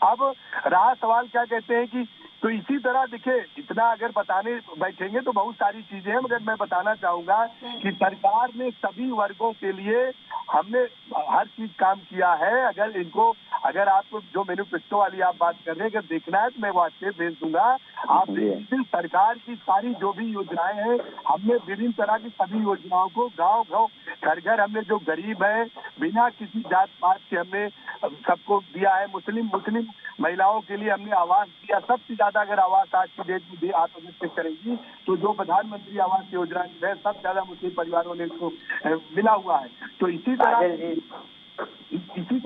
अब रहा सवाल क्या कहते हैं कि, तो इसी तरह देखिए इतना अगर बताने बैठेंगे तो बहुत सारी चीजें हैं, मगर मैं बताना चाहूंगा कि सरकार ने सभी वर्गों के लिए हमने हर चीज काम किया है। अगर आपको जो मैनिफेस्टो वाली आप बात कर रहे हैं अगर देखना है तो मैं व्हाट्सएप भेज दूंगा आप। सरकार की सारी जो भी योजनाएं हैं, हमने विभिन्न तरह की सभी योजनाओं को गांव घर हमने जो गरीब है बिना किसी जात पात के हमने सबको दिया है। मुस्लिम महिलाओं के लिए हमने आवास दिया, सबसे ज्यादा अगर आवास आज की डेट में आप अगर चेक करेंगी तो जो प्रधानमंत्री आवास योजना है सबसे ज्यादा मुस्लिम परिवारों ने इसको मिला हुआ है। तो इसी तरह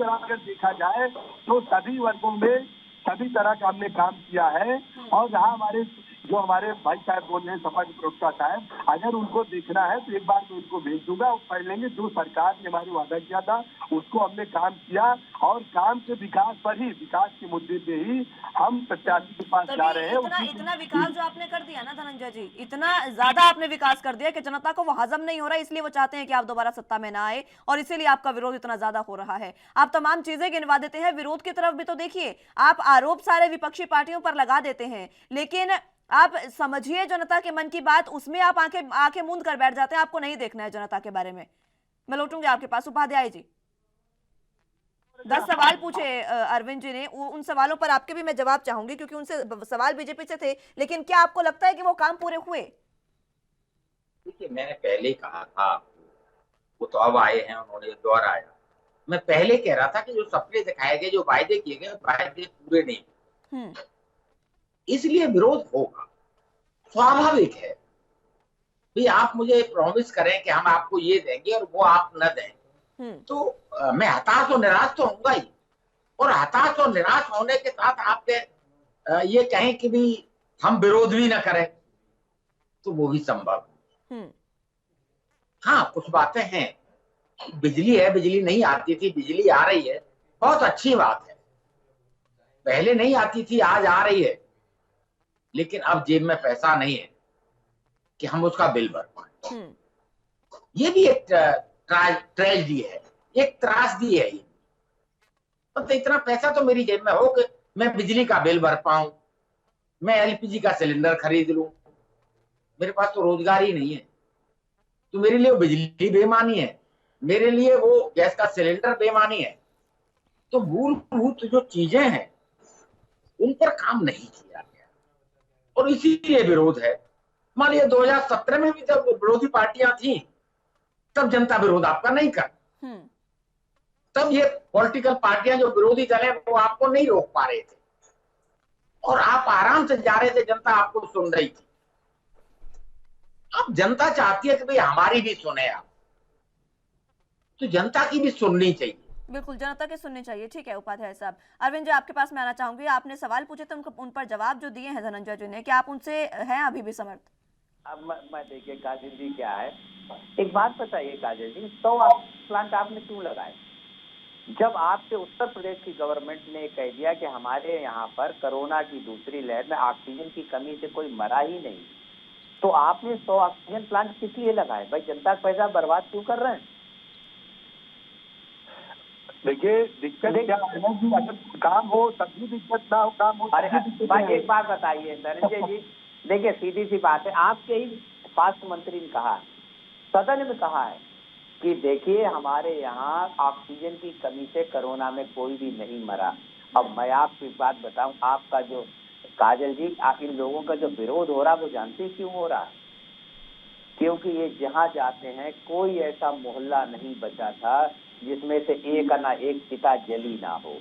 अगर देखा जाए तो सभी वर्गों में सभी तरह का हमने काम किया है। और जहाँ हमारे जो हमारे भाई साहब बोल रहे हैं सपा के प्रवक्ता साहब, अगर उनको देखना है तो एक बार मैं उनको भेज दूंगा, वो पढ़ लेंगे। जो सरकार ने हमारे वादा किया था उसको हमने काम किया, और काम के विकास पर ही, विकास के मुद्दे पे ही हम प्रत्याशी के पास जा रहे हैं। इतना इतना विकास जो आपने कर दिया ना धनंजय जी, इतना ज्यादा आपने विकास कर दिया कि जनता को वो हजम नहीं हो रहा है, इसलिए वो चाहते हैं कि आप दोबारा सत्ता में ना आए, और इसीलिए आपका विरोध इतना ज्यादा हो रहा है। आप तमाम चीजें गिनवा देते हैं, विरोध की तरफ भी तो देखिए, आप आरोप सारे विपक्षी पार्टियों पर लगा देते हैं, लेकिन आप समझिए जनता के मन की बात, उसमें आप आंखें आंखें मूंद कर बैठ जाते हैं, आपको नहीं देखना है जनता के बारे में। मैं लौटूंगी आपके पास, उपाध्याय जी। 10 सवाल पूछे अरविंद जी ने, उन सवालों पर आपके भी मैं जवाब चाहूंगी, क्योंकि उनसे सवाल बीजेपी से थे, लेकिन क्या आपको लगता है कि वो काम पूरे हुए? देखिए, मैंने पहले ही कहा था आपको, वो तो अब आए हैं, उन्होंने दोहराया। मैं पहले कह रहा था कि जो सपने दिखाए गए, जो वायदे किए गए, वायदे पूरे नहीं, इसलिए विरोध होगा, स्वाभाविक है। भाई आप मुझे प्रॉमिस करें कि हम आपको ये देंगे और वो आप न दें, तो मैं हताश और निराश तो होऊंगा ही। और हताश और निराश होने के साथ आपके ये कहें कि भी हम विरोध भी न करें, तो वो भी संभव है। हाँ, कुछ बातें हैं, बिजली है, बिजली नहीं आती थी, बिजली आ रही है, बहुत अच्छी बात है। पहले नहीं आती थी, आज आ रही है, लेकिन अब जेब में पैसा नहीं है कि हम उसका बिल भर पाए। ये भी एक ट्रेजेडी है, एक त्रासदी है। ये तो इतना पैसा तो मेरी जेब में हो कि मैं बिजली का बिल भर पाऊं, मैं एलपीजी का सिलेंडर खरीद लूं। मेरे पास तो रोजगार ही नहीं है, तो मेरे लिए वो बिजली बेमानी है, मेरे लिए वो गैस का सिलेंडर बेमानी है। तो मूलभूत जो चीजें हैं उन पर काम नहीं किया गया, और इसीलिए विरोध है। मान लीजिए 2017 में भी जब विरोधी पार्टियां थी, तब जनता विरोध आपका नहीं कर, तब ये पॉलिटिकल पार्टियां जो विरोधी दल है वो आपको नहीं रोक पा रहे थे, और आप आराम से जा रहे थे, जनता आपको सुन रही थी। अब जनता चाहती है कि भाई हमारी भी सुने आप, तो जनता की भी सुननी चाहिए। बिल्कुल, जनता की सुननी चाहिए। ठीक है उपाध्याय साहब, अरविंद जी आपके पास मैं आना चाहूंगी। आपने सवाल पूछे थे, उन पर जवाब जो दिए हैं धनंजय जी ने, क्या आप उनसे हैं अभी भी समर्थ? अब मैं देखिए काजल जी क्या है, एक बात बताइए काजल जी, 100 प्लांट आपने क्यों लगाए? जब आपके उत्तर प्रदेश की गवर्नमेंट ने कह दिया कि हमारे यहाँ पर कोरोना की दूसरी लहर में ऑक्सीजन की कमी से कोई मरा ही नहीं, तो आपने 100 ऑक्सीजन प्लांट किस लिए लगाए? भाई जनता का पैसा बर्बाद क्यों कर रहे हैं? देखिए, दिक्कत क्या है ना कि अगर काम हो तब भी दिक्कत, ना हो काम हो। अरे भाई एक बात बताइए धनंजय जी, देखिए सीधी सी बात है, आपके ही स्वास्थ्य मंत्री ने कहा, सदन में कहा है कि देखिए हमारे यहाँ ऑक्सीजन की कमी से कोरोना में कोई भी नहीं मरा। अब मैं आपको एक बात बताऊं, आपका जो काजल जी, आप इन लोगों का जो विरोध हो रहा है वो जानते क्यों हो रहा है? क्योंकि ये जहाँ जाते हैं कोई ऐसा मोहल्ला नहीं बचा था जिसमें से एक ना एक चिता जली ना हो,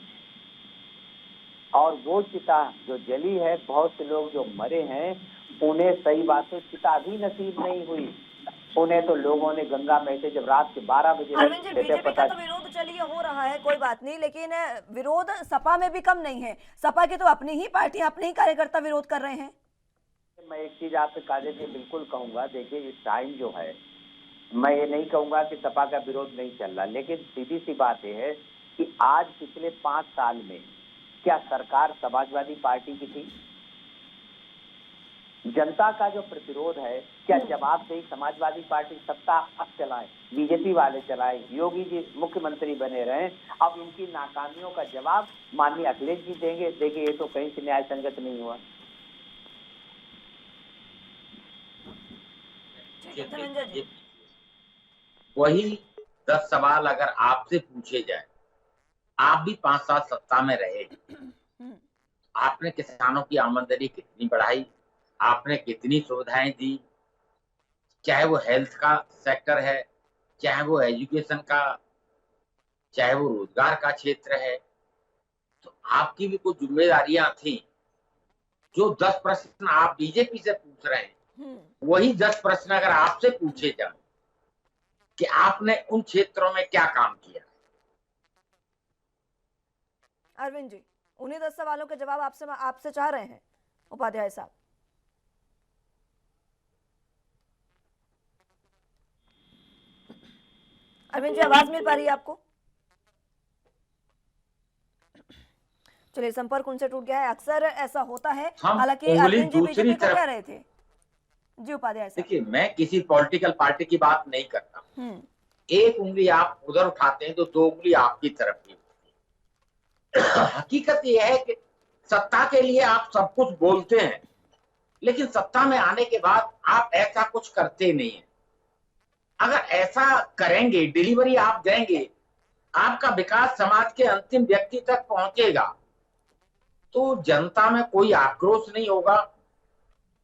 और वो चिता जो जली है, बहुत से लोग जो मरे हैं उन्हें सही बात है चिता भी नसीब नहीं हुई। उन्हें तो लोगों ने गंगा में से जब रात के 12 बजे अरविंद जी, बीजेपी का तो विरोध चलिए हो रहा है, कोई बात नहीं, लेकिन विरोध सपा में भी कम नहीं है। सपा की तो अपनी ही पार्टी, अपने ही कार्यकर्ता विरोध कर रहे हैं। मैं एक चीज आपसे काजल जी बिल्कुल कहूंगा, देखिए इस टाइम जो है, मैं ये नहीं कहूंगा कि सपा का विरोध नहीं चल रहा, लेकिन सीधी सी बात यह है कि आज पिछले 5 साल में क्या सरकार समाजवादी पार्टी की थी? जनता का जो प्रतिरोध है, क्या जवाबदेही समाजवादी पार्टी सत्ता अब चलाए, बीजेपी वाले चलाए, योगी जी मुख्यमंत्री बने रहे, अब इनकी नाकामियों का जवाब माननीय अखिलेश जी देंगे? देखिए ये तो कहीं से न्याय संगत नहीं हुआ। वही 10 सवाल अगर आपसे पूछे जाए, आप भी 5 साल सत्ता में रहे, आपने किसानों की आमदनी कितनी बढ़ाई, आपने कितनी सुविधाएं दी, चाहे वो हेल्थ का सेक्टर है, चाहे वो एजुकेशन का, चाहे वो रोजगार का क्षेत्र है, तो आपकी भी कुछ जिम्मेदारियां थी। जो 10 प्रश्न आप बीजेपी से पूछ रहे हैं, वही 10 प्रश्न अगर आपसे पूछे जाए कि आपने उन क्षेत्रों में क्या काम किया। अरविंद जी, उन्हीं 10 सवालों के जवाब आपसे चाह रहे हैं उपाध्याय साहब। अरविंद जी, आवाज मिल पा रही है आपको? चलिए, संपर्क उनसे टूट गया है। अक्सर ऐसा होता है। हम हालांकि उंगली अरविंद जी दूसरी बीजेपी को तरफ, कह रहे थे। जी उपाध्याय साहब। देखिए मैं किसी पॉलिटिकल पार्टी की बात नहीं करता, हम्म। एक उंगली आप उधर उठाते हैं तो दो उंगली आपकी तरफ भी। हकीकत यह है कि सत्ता के लिए आप सब कुछ बोलते हैं, लेकिन सत्ता में आने के बाद आप ऐसा कुछ करते नहीं है। अगर ऐसा करेंगे, डिलीवरी आप देंगे, आपका विकास समाज के अंतिम व्यक्ति तक पहुंचेगा, तो जनता में कोई आक्रोश नहीं होगा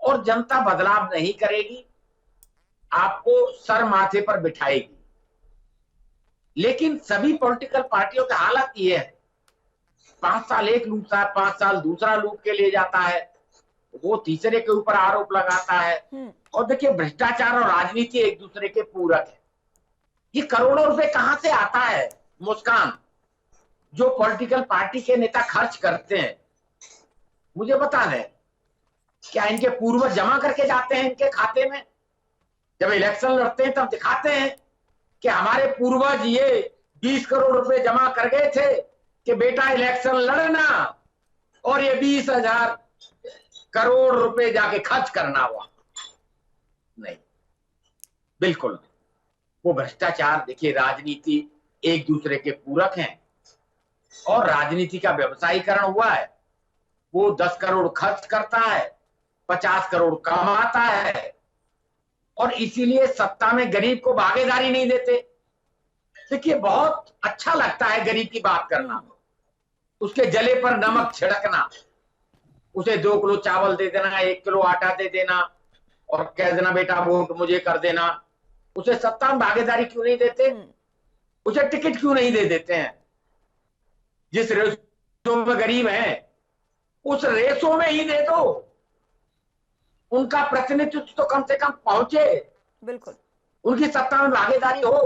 और जनता बदलाव नहीं करेगी, आपको सर माथे पर बिठाएगी। लेकिन सभी पॉलिटिकल पार्टियों का हालत ये है, 5 साल एक लूटता है, 5 साल दूसरा लूट के ले जाता है, वो तीसरे के ऊपर आरोप लगाता है। और देखिए भ्रष्टाचार और राजनीति एक दूसरे के पूरक है। ये करोड़ों रुपए कहां से आता है मुस्कान, जो पॉलिटिकल पार्टी के नेता खर्च करते हैं? मुझे बता दें, क्या इनके पूर्वज जमा करके जाते हैं इनके खाते में? जब इलेक्शन लड़ते हैं तब दिखाते हैं कि हमारे पूर्वज ये 20 करोड़ रुपए जमा कर गए थे कि बेटा इलेक्शन लड़ना, और ये 20,000 करोड़ रुपए जाके खर्च करना हुआ। नहीं, बिल्कुल नहीं। वो भ्रष्टाचार, देखिए राजनीति एक दूसरे के पूरक हैं और राजनीति का व्यवसायीकरण हुआ है। वो 10 करोड़ खर्च करता है, 50 करोड़ कमाता है, और इसीलिए सत्ता में गरीब को भागीदारी नहीं देते। देखिए बहुत अच्छा लगता है गरीब की बात करना, उसके जले पर नमक छिड़कना, उसे 2 किलो चावल दे देना, 1 किलो आटा दे देना और कह देना बेटा वोट मुझे कर देना। उसे सत्ता में भागीदारी क्यों नहीं देते? उसे टिकट क्यों नहीं दे देते हैं? जिस रेसों में गरीब है उस रेसों में ही दे दो, उनका प्रतिनिधित्व तो कम से कम पहुंचे, बिल्कुल, उनकी सत्ता में भागीदारी हो।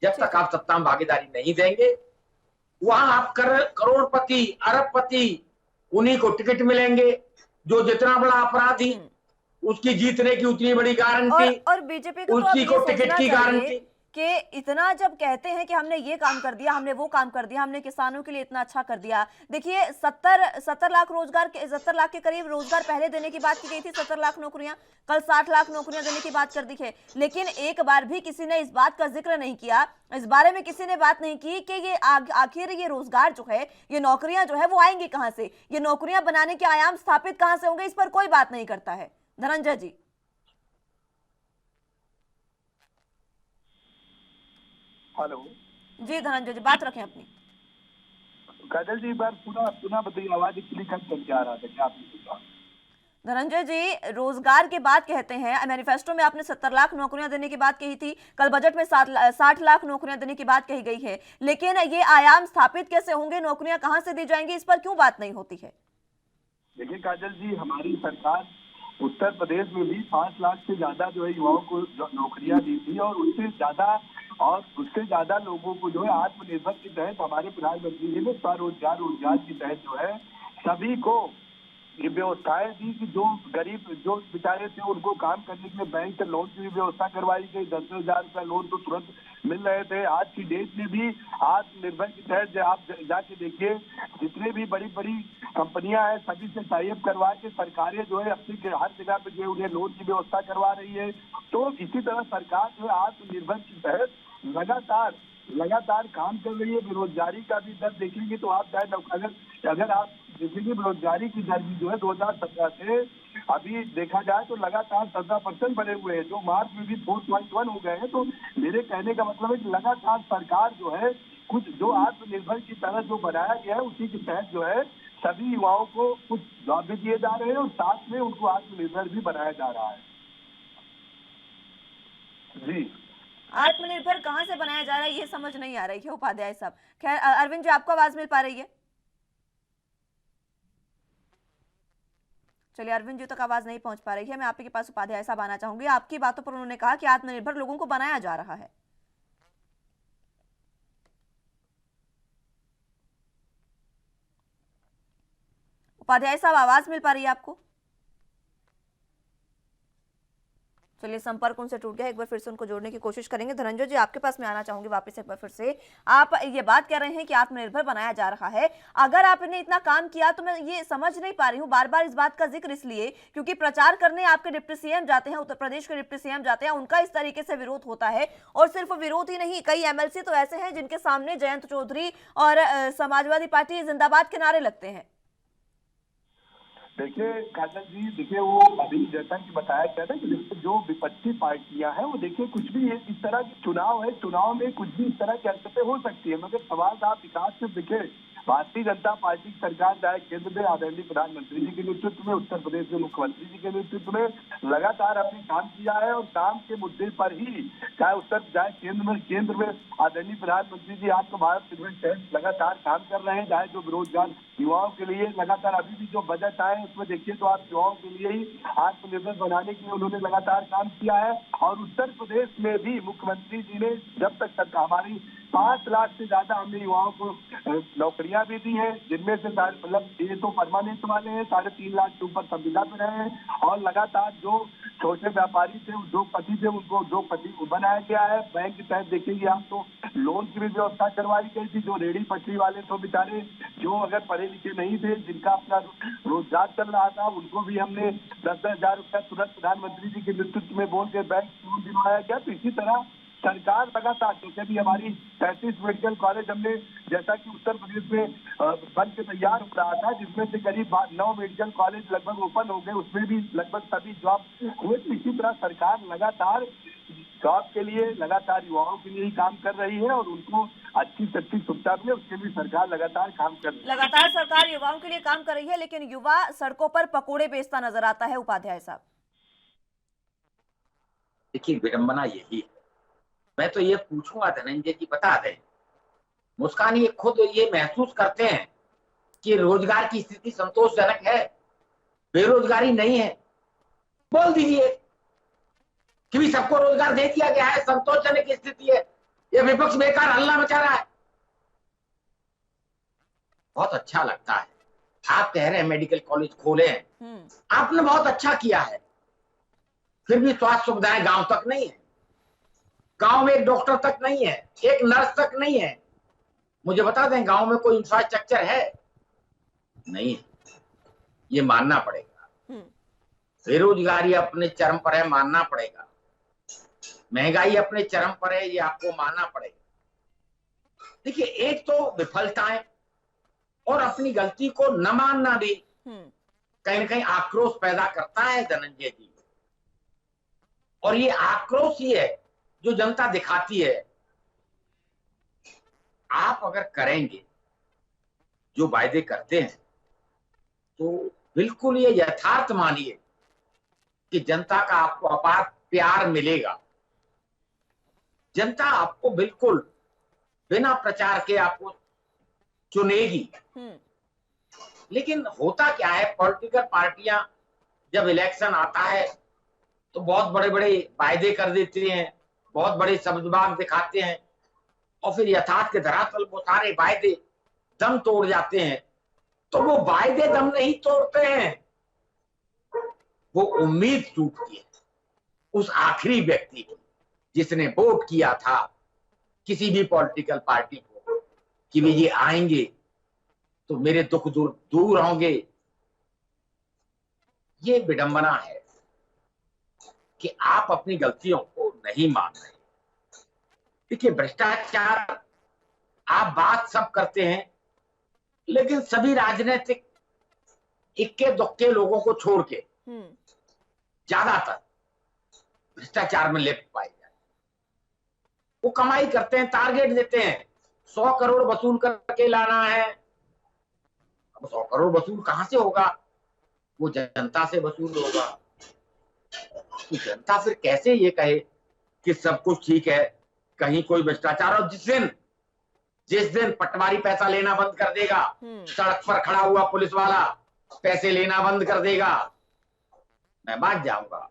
जब तक आप सत्ता में भागीदारी नहीं देंगे, वहां आप करोड़पति अरबपति उन्हीं को टिकट मिलेंगे। जो जितना बड़ा अपराधी, उसकी जीतने की उतनी बड़ी गारंटी, और बीजेपी को तो अब उसी ये को टिकट सोचना की चाहिए गारंटी। कि इतना जब कहते हैं कि हमने ये काम कर दिया, हमने वो काम कर दिया, हमने किसानों के लिए इतना अच्छा कर दिया। देखिए 70 लाख रोजगार के 70 लाख के करीब रोजगार पहले देने की बात की गई थी, 70 लाख नौकरियां, कल 60 लाख नौकरियां देने की बात कर दी है। लेकिन एक बार भी किसी ने इस बात का जिक्र नहीं किया, इस बारे में किसी ने बात नहीं की कि ये आखिर ये रोजगार जो है, ये नौकरियां जो है वो आएंगी कहां से, ये नौकरियां बनाने के आयाम स्थापित कहां से होंगे, इस पर कोई बात नहीं करता है। धनंजय जी। हेलो जी धनंजय जी, बात रखें अपनी। काजल जी, बार पुनः बताइए, आवाज एक्चुअली कट करके आ रहा था, क्या आपने पूछा? धनंजय जी, रोजगार की बात कहते हैं, मैनिफेस्टो में आपने 70 लाख नौकरियां देने की बात कही थी, कल बजट में 60 लाख नौकरियां देने की बात कही गई है, लेकिन ये आयाम स्थापित कैसे होंगे, नौकरियां कहां से दी जाएंगी, इस पर क्यों बात नहीं होती है? देखिए काजल जी, हमारी सरकार उत्तर प्रदेश में भी 5 लाख से ज्यादा जो है युवाओं को नौकरियां दी थी, और उससे ज्यादा लोगों को जो है आत्मनिर्भर के तहत हमारे प्रधानमंत्री जी ने स्वरोजगार रोजगार के तहत जो है सभी को ये व्यवस्थाएं दी कि जो गरीब जो बेचारे थे उनको काम करने के लिए बैंक से लोन की भी व्यवस्था करवाई गई। 10,000 रुपया लोन तो तुरंत मिल रहे थे। आज की डेट में भी आत्मनिर्भर के तहत आप जाके देखिए, जितने भी बड़ी बड़ी कंपनियां हैं सभी से टाइप करवा के सरकारें जो है अपनी हर जगह पे जो उन्हें लोन की व्यवस्था करवा रही है। तो इसी तरह सरकार जो है आत्मनिर्भर के तहत लगातार काम कर रही है। बेरोजगारी का भी दर देखेंगे तो आप अगर आप देखेंगे बेरोजगारी की दर भी जो है 2017 से अभी देखा जाए तो लगातार 17% बढ़े हुए हैं, जो मार्च में भी 4.1 हो गए हैं। तो मेरे कहने का मतलब है कि लगातार सरकार जो है कुछ जो आत्मनिर्भर की तरह जो बनाया गया है उसी के तहत जो है सभी युवाओं को कुछ जॉब भी दिए जा रहे हैं और साथ में उनको आत्मनिर्भर भी बनाया जा रहा है। जी, आत्मनिर्भर कहां से बनाया जा रहा है ये समझ नहीं आ रही है उपाध्याय साहब। खैर अरविंद जी, आपको आवाज मिल पा रही है? चलिए, अरविंद जी तक आवाज नहीं पहुंच पा रही है। मैं आपके पास उपाध्याय साहब आना चाहूंगी। आपकी बातों पर उन्होंने कहा कि आत्मनिर्भर लोगों को बनाया जा रहा है। उपाध्याय साहब, आवाज मिल पा रही है आपको? चलिए, संपर्क उनसे टूट गया, एक बार फिर से उनको जोड़ने की कोशिश करेंगे। धनंजय जी, आपके पास मैं आना चाहूंगी वापस एक बार फिर से। आप ये बात कह रहे हैं कि आत्मनिर्भर बनाया जा रहा है, अगर आपने इतना काम किया तो मैं ये समझ नहीं पा रही हूँ, बार बार इस बात का जिक्र इसलिए क्योंकि प्रचार करने आपके डिप्टी सीएम जाते हैं, उत्तर प्रदेश के डिप्टी सीएम जाते हैं, उनका इस तरीके से विरोध होता है। और सिर्फ विरोध ही नहीं, कई एमएलसी तो ऐसे हैं जिनके सामने जयंत चौधरी और समाजवादी पार्टी जिंदाबाद के नारे लगते हैं। देखिए काजल जी, देखिए वो अभी जैसा कि बताया गया था कि जो विपक्षी पार्टियां हैं वो देखिए कुछ भी इस तरह की चुनाव है, चुनाव में कुछ भी इस तरह की हरकतें हो सकती है, मगर सवाल था विकास से दिखे। भारतीय जनता पार्टी की सरकार चाहे केंद्र में आदरणीय प्रधानमंत्री जी के नेतृत्व में, उत्तर प्रदेश में मुख्यमंत्री जी के नेतृत्व में लगातार अपने काम किया है और काम के मुद्दे पर ही चाहे केंद्र में आदरणीय प्रधानमंत्री जी आत्म भारत निर्भर तहत लगातार काम कर रहे हैं, चाहे जो बेरोजगार युवाओं के लिए लगातार अभी भी जो बजट आए उसमें देखिए तो आप युवाओं के लिए ही आत्मनिर्भर बनाने के लिए उन्होंने लगातार काम किया है। और उत्तर प्रदेश में भी मुख्यमंत्री जी ने जब तक हमारी 5 लाख से ज्यादा हमने युवाओं को नौकरियां भी दी हैं, जिनमें से मतलब ये तो परमानेंट वाले हैं, 3.5 लाख के ऊपर संविदा में रहे हैं। और लगातार जो छोटे व्यापारी थे, उद्योगपति थे, उनको उद्योगपति बनाया गया है। बैंक के तहत देखेंगे आप तो लोन की भी व्यवस्था करवाई गई थी। जो रेहड़ी पटरी वाले तो बेचारे जो अगर पढ़े लिखे नहीं थे, जिनका अपना रोजगार चल रहा था, उनको भी हमने 10-10 हजार रुपया तुरंत प्रधानमंत्री जी के नेतृत्व में बोल के बैंक लोन दिलवाया गया। तो इसी तरह सरकार लगातार, जैसे भी हमारी 35 मेडिकल कॉलेज हमने, जैसा कि उत्तर प्रदेश में बन के तैयार हो रहा था, जिसमें से करीब 9 मेडिकल कॉलेज लगभग ओपन हो गए, उसमें भी लगभग सभी जॉब हुए। तो इसी तरह सरकार लगातार जॉब के लिए, लगातार युवाओं के लिए ही काम कर रही है और उनको अच्छी से अच्छी सुविधा मिले उसके लिए सरकार लगातार काम कर रही है। लगातार सरकार युवाओं के लिए काम कर रही है, लेकिन युवा सड़कों पर पकोड़े बेचता नजर आता है उपाध्याय साहब। देखिए विडंबना यही है। मैं तो ये पूछूंगा धनंजय जी बता दें, मुस्कान ये खुद ये महसूस करते हैं कि रोजगार की स्थिति संतोषजनक है, बेरोजगारी नहीं है? बोल दीजिए कि भी सबको रोजगार दे दिया गया है, संतोषजनक स्थिति है, ये विपक्ष बेकार हल्ला मचा रहा है। बहुत अच्छा लगता है आप कह रहे हैं मेडिकल कॉलेज खोले हैं, आपने बहुत अच्छा किया है, फिर भी स्वास्थ्य सुविधाएं गांव तक नहीं है। गांव में एक डॉक्टर तक नहीं है, एक नर्स तक नहीं है। मुझे बता दें गांव में कोई इंफ्रास्ट्रक्चर है? नहीं है, ये मानना पड़ेगा। बेरोजगारी अपने चरम पर है, मानना पड़ेगा। महंगाई अपने चरम पर है, ये आपको मानना पड़ेगा। देखिए एक तो विफलताएं और अपनी गलती को न मानना भी कहीं न कहीं आक्रोश पैदा करता है धनंजय जी। और ये आक्रोश ही है जो जनता दिखाती है। आप अगर करेंगे जो वायदे करते हैं तो बिल्कुल ये यथार्थ मानिए कि जनता का आपको अपार प्यार मिलेगा। जनता आपको बिल्कुल बिना प्रचार के आपको चुनेगी। लेकिन होता क्या है, पॉलिटिकल पार्टियां जब इलेक्शन आता है तो बहुत बड़े बड़े वायदे कर देती हैं, बहुत बड़े शब्दबाग दिखाते हैं और फिर यथार्थ के धरातल वो सारे वायदे दम तोड़ जाते हैं। तो वो वायदे दम नहीं तोड़ते हैं, वो उम्मीद टूटती है उस आखिरी व्यक्ति की जिसने वोट किया था किसी भी पॉलिटिकल पार्टी को कि वे ये आएंगे तो मेरे दुख दूर होंगे। ये विडंबना है कि आप अपनी गलतियों को नहीं मान रहे। देखिए भ्रष्टाचार आप बात सब करते हैं, लेकिन सभी राजनीतिक इक्के दुक्के लोगों को छोड़ के ज्यादातर भ्रष्टाचार में लिप्त पाए जाते। वो कमाई करते हैं, टारगेट देते हैं 100 करोड़ वसूल करके लाना है। अब 100 करोड़ वसूल कहां से होगा? वो जनता से वसूल होगा। तो जनता फिर कैसे ये कहे कि सब कुछ ठीक है, कहीं कोई भ्रष्टाचार? और जिस दिन पटवारी पैसा लेना बंद कर देगा, सड़क पर खड़ा हुआ पुलिस वाला पैसे लेना बंद कर देगा, मैं मान जाऊंगा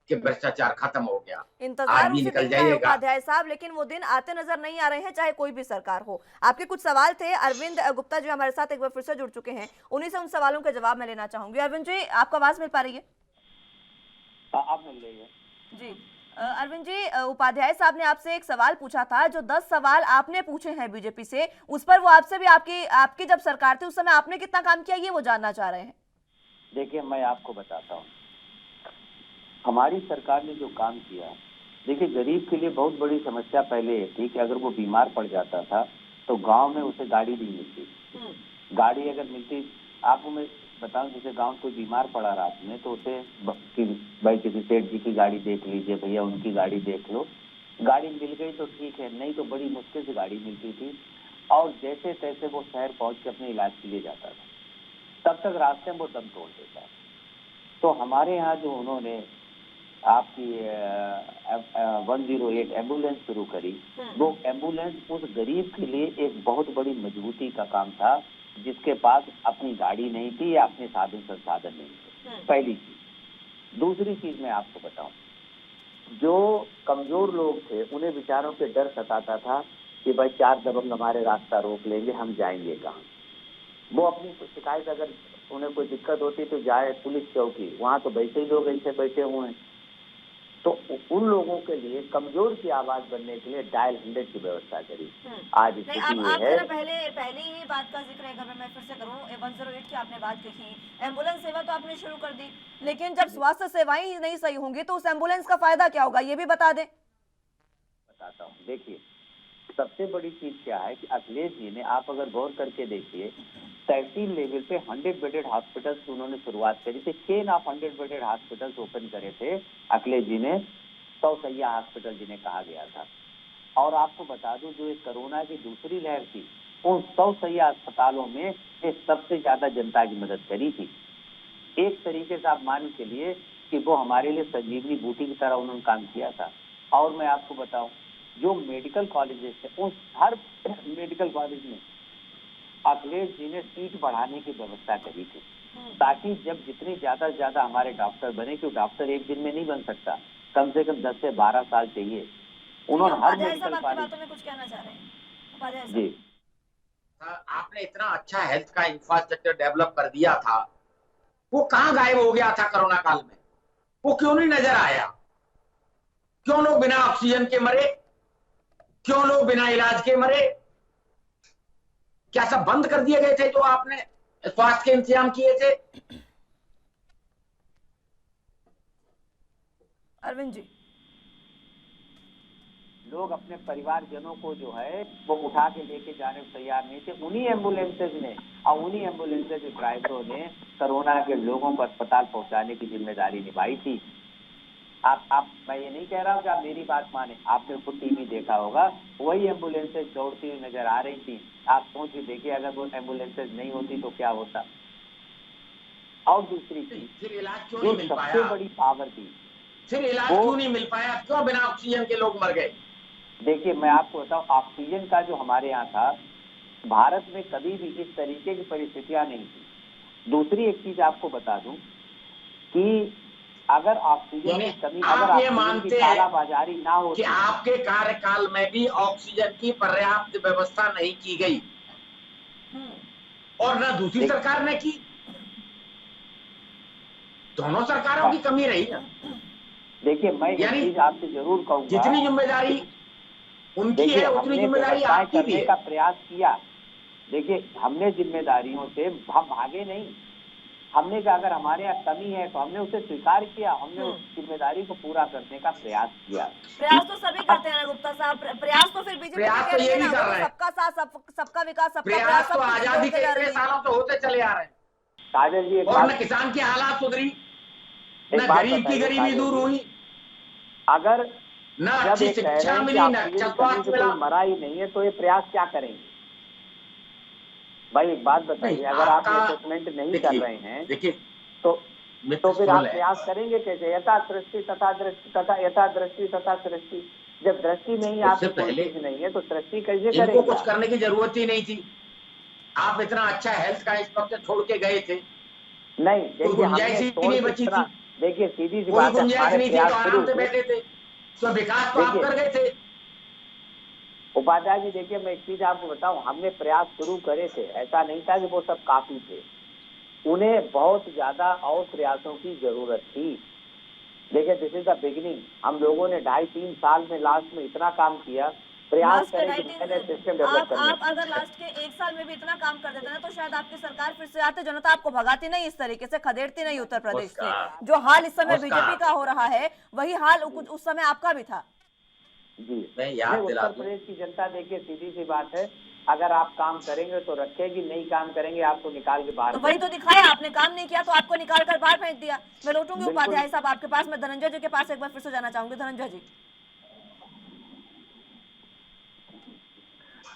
कि भ्रष्टाचार खत्म हो गया, इंतजार उसी दिन का है उपाध्याय साहब, लेकिन वो दिन आते नजर नहीं आ रहे हैं, चाहे कोई भी सरकार हो। आपके कुछ सवाल थे, अरविंद गुप्ता जो हमारे साथ एक बार फिर से जुड़ चुके हैं, उन्हीं से उन सवालों के जवाब मैं लेना चाहूंगी। अरविंद जी, आपको आवाज मिल पा रही है? आप मिल रही है। जी अरविंद जी, उपाध्याय साहब ने आपसे एक सवाल पूछा था, जो 10 सवाल आपने पूछे हैं बीजेपी से, उस पर वो आपसे भी आपकी आपकी जब सरकार थी उस समय आपने कितना काम किया ये वो जानना चाह रहे हैं। देखिए मैं आपको बताता हूँ, हमारी सरकार ने जो काम किया, देखिए गरीब के लिए बहुत बड़ी समस्या पहले ये थी कि अगर वो बीमार पड़ जाता था तो गांव में उसे गाड़ी नहीं मिलती। गाड़ी अगर मिलती, आपको मैं बताऊं, जैसे गांव कोई बीमार पड़ा रात में तो उसे भाई किसी सेठ जी की गाड़ी देख लीजिए, भैया उनकी गाड़ी देख लो, गाड़ी मिल गई तो ठीक है, नहीं तो बड़ी मुश्किल से गाड़ी मिलती थी और जैसे तैसे वो शहर पहुंच के अपने इलाज के लिए जाता था, तब तक रास्ते में वो दम तोड़ देता। तो हमारे यहाँ जो उन्होंने आपकी 108 एम्बुलेंस शुरू करी, वो एम्बुलेंस उस गरीब के लिए एक बहुत बड़ी मजबूती का काम था जिसके पास अपनी गाड़ी नहीं थी या अपने साधन संसाधन नहीं थे। पहली चीज। दूसरी चीज मैं आपको बताऊं, जो कमजोर लोग थे उन्हें बेचारों पे डर सताता था कि भाई 4 दबंग हमारे रास्ता रोक लेंगे, हम जाएंगे कहाँ। वो अपनी शिकायत, अगर उन्हें कोई दिक्कत होती तो जाए पुलिस चौकी, वहां तो वैसे ही लोग ऐसे बैठे हुए हैं। तो उन लोगों के लिए, कमजोर की आवाज बनने के लिए डायल 100 की व्यवस्था करी। आज नहीं, स्थिति आप ये है, पहले ही बात का जिक्र अगर मैं फिर से करूं, 108 की आपने बात कही, एम्बुलेंस सेवा तो आपने शुरू कर दी, लेकिन जब स्वास्थ्य सेवाएं ही नहीं सही होंगी तो उस एम्बुलेंस का फायदा क्या होगा, ये भी बता दें। बताता हूँ। देखिए सबसे बड़ी चीज क्या है कि अखिलेश जी ने, आप अगर गौर करके देखिए, तहसील लेवल पे 100 बेडेड हॉस्पिटल्स उन्होंने शुरुआत करी थी। Chain of 100 bedded hospitals open करे थे अखिलेश जी ने, 100 सैया हॉस्पिटल जिन्हें कहा गया था। और आपको बता दूं, जो इस कोरोना की दूसरी लहर थी, उन 100 सैया अस्पतालों में ये सबसे ज्यादा जनता की मदद करी थी। एक तरीके से आप मान के लिए कि वो हमारे लिए संजीवनी बूटी की तरह उन्होंने काम किया था। और मैं आपको बताऊं, जो मेडिकल कॉलेजेस थे, उस हर मेडिकल कॉलेज में अखिलेश जी ने सीट बढ़ाने की व्यवस्था करी थी, ताकि जब जितने ज्यादा से ज्यादा हमारे डॉक्टर बने, क्योंकि डॉक्टर एक दिन में नहीं बन सकता, कम से कम 10 से 12 साल चाहिए। उन्होंने हर मेडिकल कॉलेज में कुछ कहना चाह रहे हैं उपाध्याय साहब? जी, आपने इतना अच्छा हेल्थ का इंफ्रास्ट्रक्चर डेवलप कर दिया था, वो कहां गायब हो गया था कोरोना काल में? वो क्यों नहीं नजर आया? क्यों लोग बिना ऑक्सीजन के मरे? क्यों लोग बिना इलाज के मरे? क्या सब बंद कर दिए गए थे जो आपने स्वास्थ्य के इंतजाम किए थे? अरविंद जी, लोग अपने परिवारजनों को जो है वो उठा के लेके जाने को तैयार नहीं थे। उन्हीं एम्बुलेंसेज ने और उन्हीं एम्बुलेंसेज के ड्राइवरों ने कोरोना के लोगों को अस्पताल पहुंचाने की जिम्मेदारी निभाई थी। मैं ये नहीं कह रहा हूँ कि आप मेरी बात माने, आपने खुद टीवी देखा होगा, वही एम्बुलेंसेज दौड़ती हुई नजर आ रही थी। आप सोच के देखिए, अगर वो एम्बुलेंसेज नहीं होती तो क्या होता। और दूसरी चीज, फिर इलाज क्यों जो नहीं मिल सबसे पाया? बड़ी पावर थी, फिर इलाज क्यों नहीं मिल पाया? क्यों बिना ऑक्सीजन के लोग मर गए? देखिए मैं आपको बताऊं, ऑक्सीजन का जो हमारे यहाँ था, भारत में कभी भी इस तरीके की परिस्थितियां नहीं थी। दूसरी एक चीज आपको बता दूं कि अगर ऑक्सीजन की कमी, अगर आप ये ऑक्सीजन की मानते हैं कालाबाजारी ना हो कि आपके कार्यकाल में भी ऑक्सीजन की पर्याप्त व्यवस्था नहीं की गई और ना दूसरी सरकार ने की? दोनों सरकारों की कमी रही ना। देखिए मैं एक चीज आपसे जरूर कहूंगा, जितनी जिम्मेदारी उनकी है उतनी जिम्मेदारी आपकी भी है। का प्रयास किया। देखिए हमने जिम्मेदारियों से हम भागे नहीं, हमने कहा अगर हमारे यहाँ कमी है तो हमने उसे स्वीकार किया, हमने उस जिम्मेदारी को पूरा करने का प्रयास किया। प्रयास तो सभी करते हैं गुप्ता साहब, प्रयास तो फिर बीजेपी प्रयास तो ये भी कर रहे हैं, सबका साथ, सबका विकास, सबका प्रयास तो सब कुछ आजादी के इतने सालों से होते चले आ रहे हैं। काजल जी, और न किसान की हालात सुधरी, न गरीब की गरीबी दूर हुई, अगर न अच्छी शिक्षा मिली, न अच्छा स्वास्थ्य मिला। मरा ही नहीं है तो ये प्रयास क्या करेंगे? भाई एक बात बताइए, अगर आप असेसमेंट नहीं कर रहे हैं तो फिर आप प्रयास करेंगे कैसे? यथा दृष्टि तथा दृष्टि तथा यथा दृष्टि तथा सृष्टि। जब दृष्टि नहीं, आपसे पहले नहीं है तो सृष्टि कैसे करेंगे? इनको कुछ करने की जरूरत ही नहीं थी। आप इतना अच्छा हेल्थ का इंस्ट्रक्चर छोड़ के गए थे, नहीं देखिए गुंजाइश ही नहीं बची थी। देखिए सीधी सी कोई बात है, गुंजाइश नहीं थी तो आराम से बैठे थे, तो विकास तो आप कर गए थे। उपाध्याय जी देखिए, मैं एक चीज आपको बताऊं, हमने प्रयास शुरू करे थे, ऐसा नहीं था कि वो सब काफी थे, उन्हें बहुत ज्यादा और प्रयासों की जरूरत थी। देखिए, दिस इज द बिगिनिंग। हम लोगों ने 2.5-3 साल में लास्ट में इतना काम किया, प्रयास लास्ट के करें कि नए नए सिस्टम डेवलप आप करने आप अगर लास्ट के 1 साल में भी इतना काम कर देते ना तो शायद आपकी सरकार फिर से आते, जनता आपको भगाती नहीं, इस तरीके से खदेड़ती नहीं उत्तर प्रदेश से। जो हाल इस समय बीजेपी का हो रहा है वही हाल उस समय आपका भी था। जी, मैं याद दिला उत्तर प्रदेश की जनता देखिए सीधी सी बात है, अगर आप काम करेंगे तो रखेगी, नहीं काम करेंगे आपको निकाल के बाहर। तो वही तो दिखाया, आपने काम नहीं किया तो आपको निकाल कर बाहर फेंक दिया। मैं लौटूंगी उपाध्याय साहब आपके पास, मैं धनंजय जी के पास एक बार फिर से जाना चाहूंगी। धनंजय जी,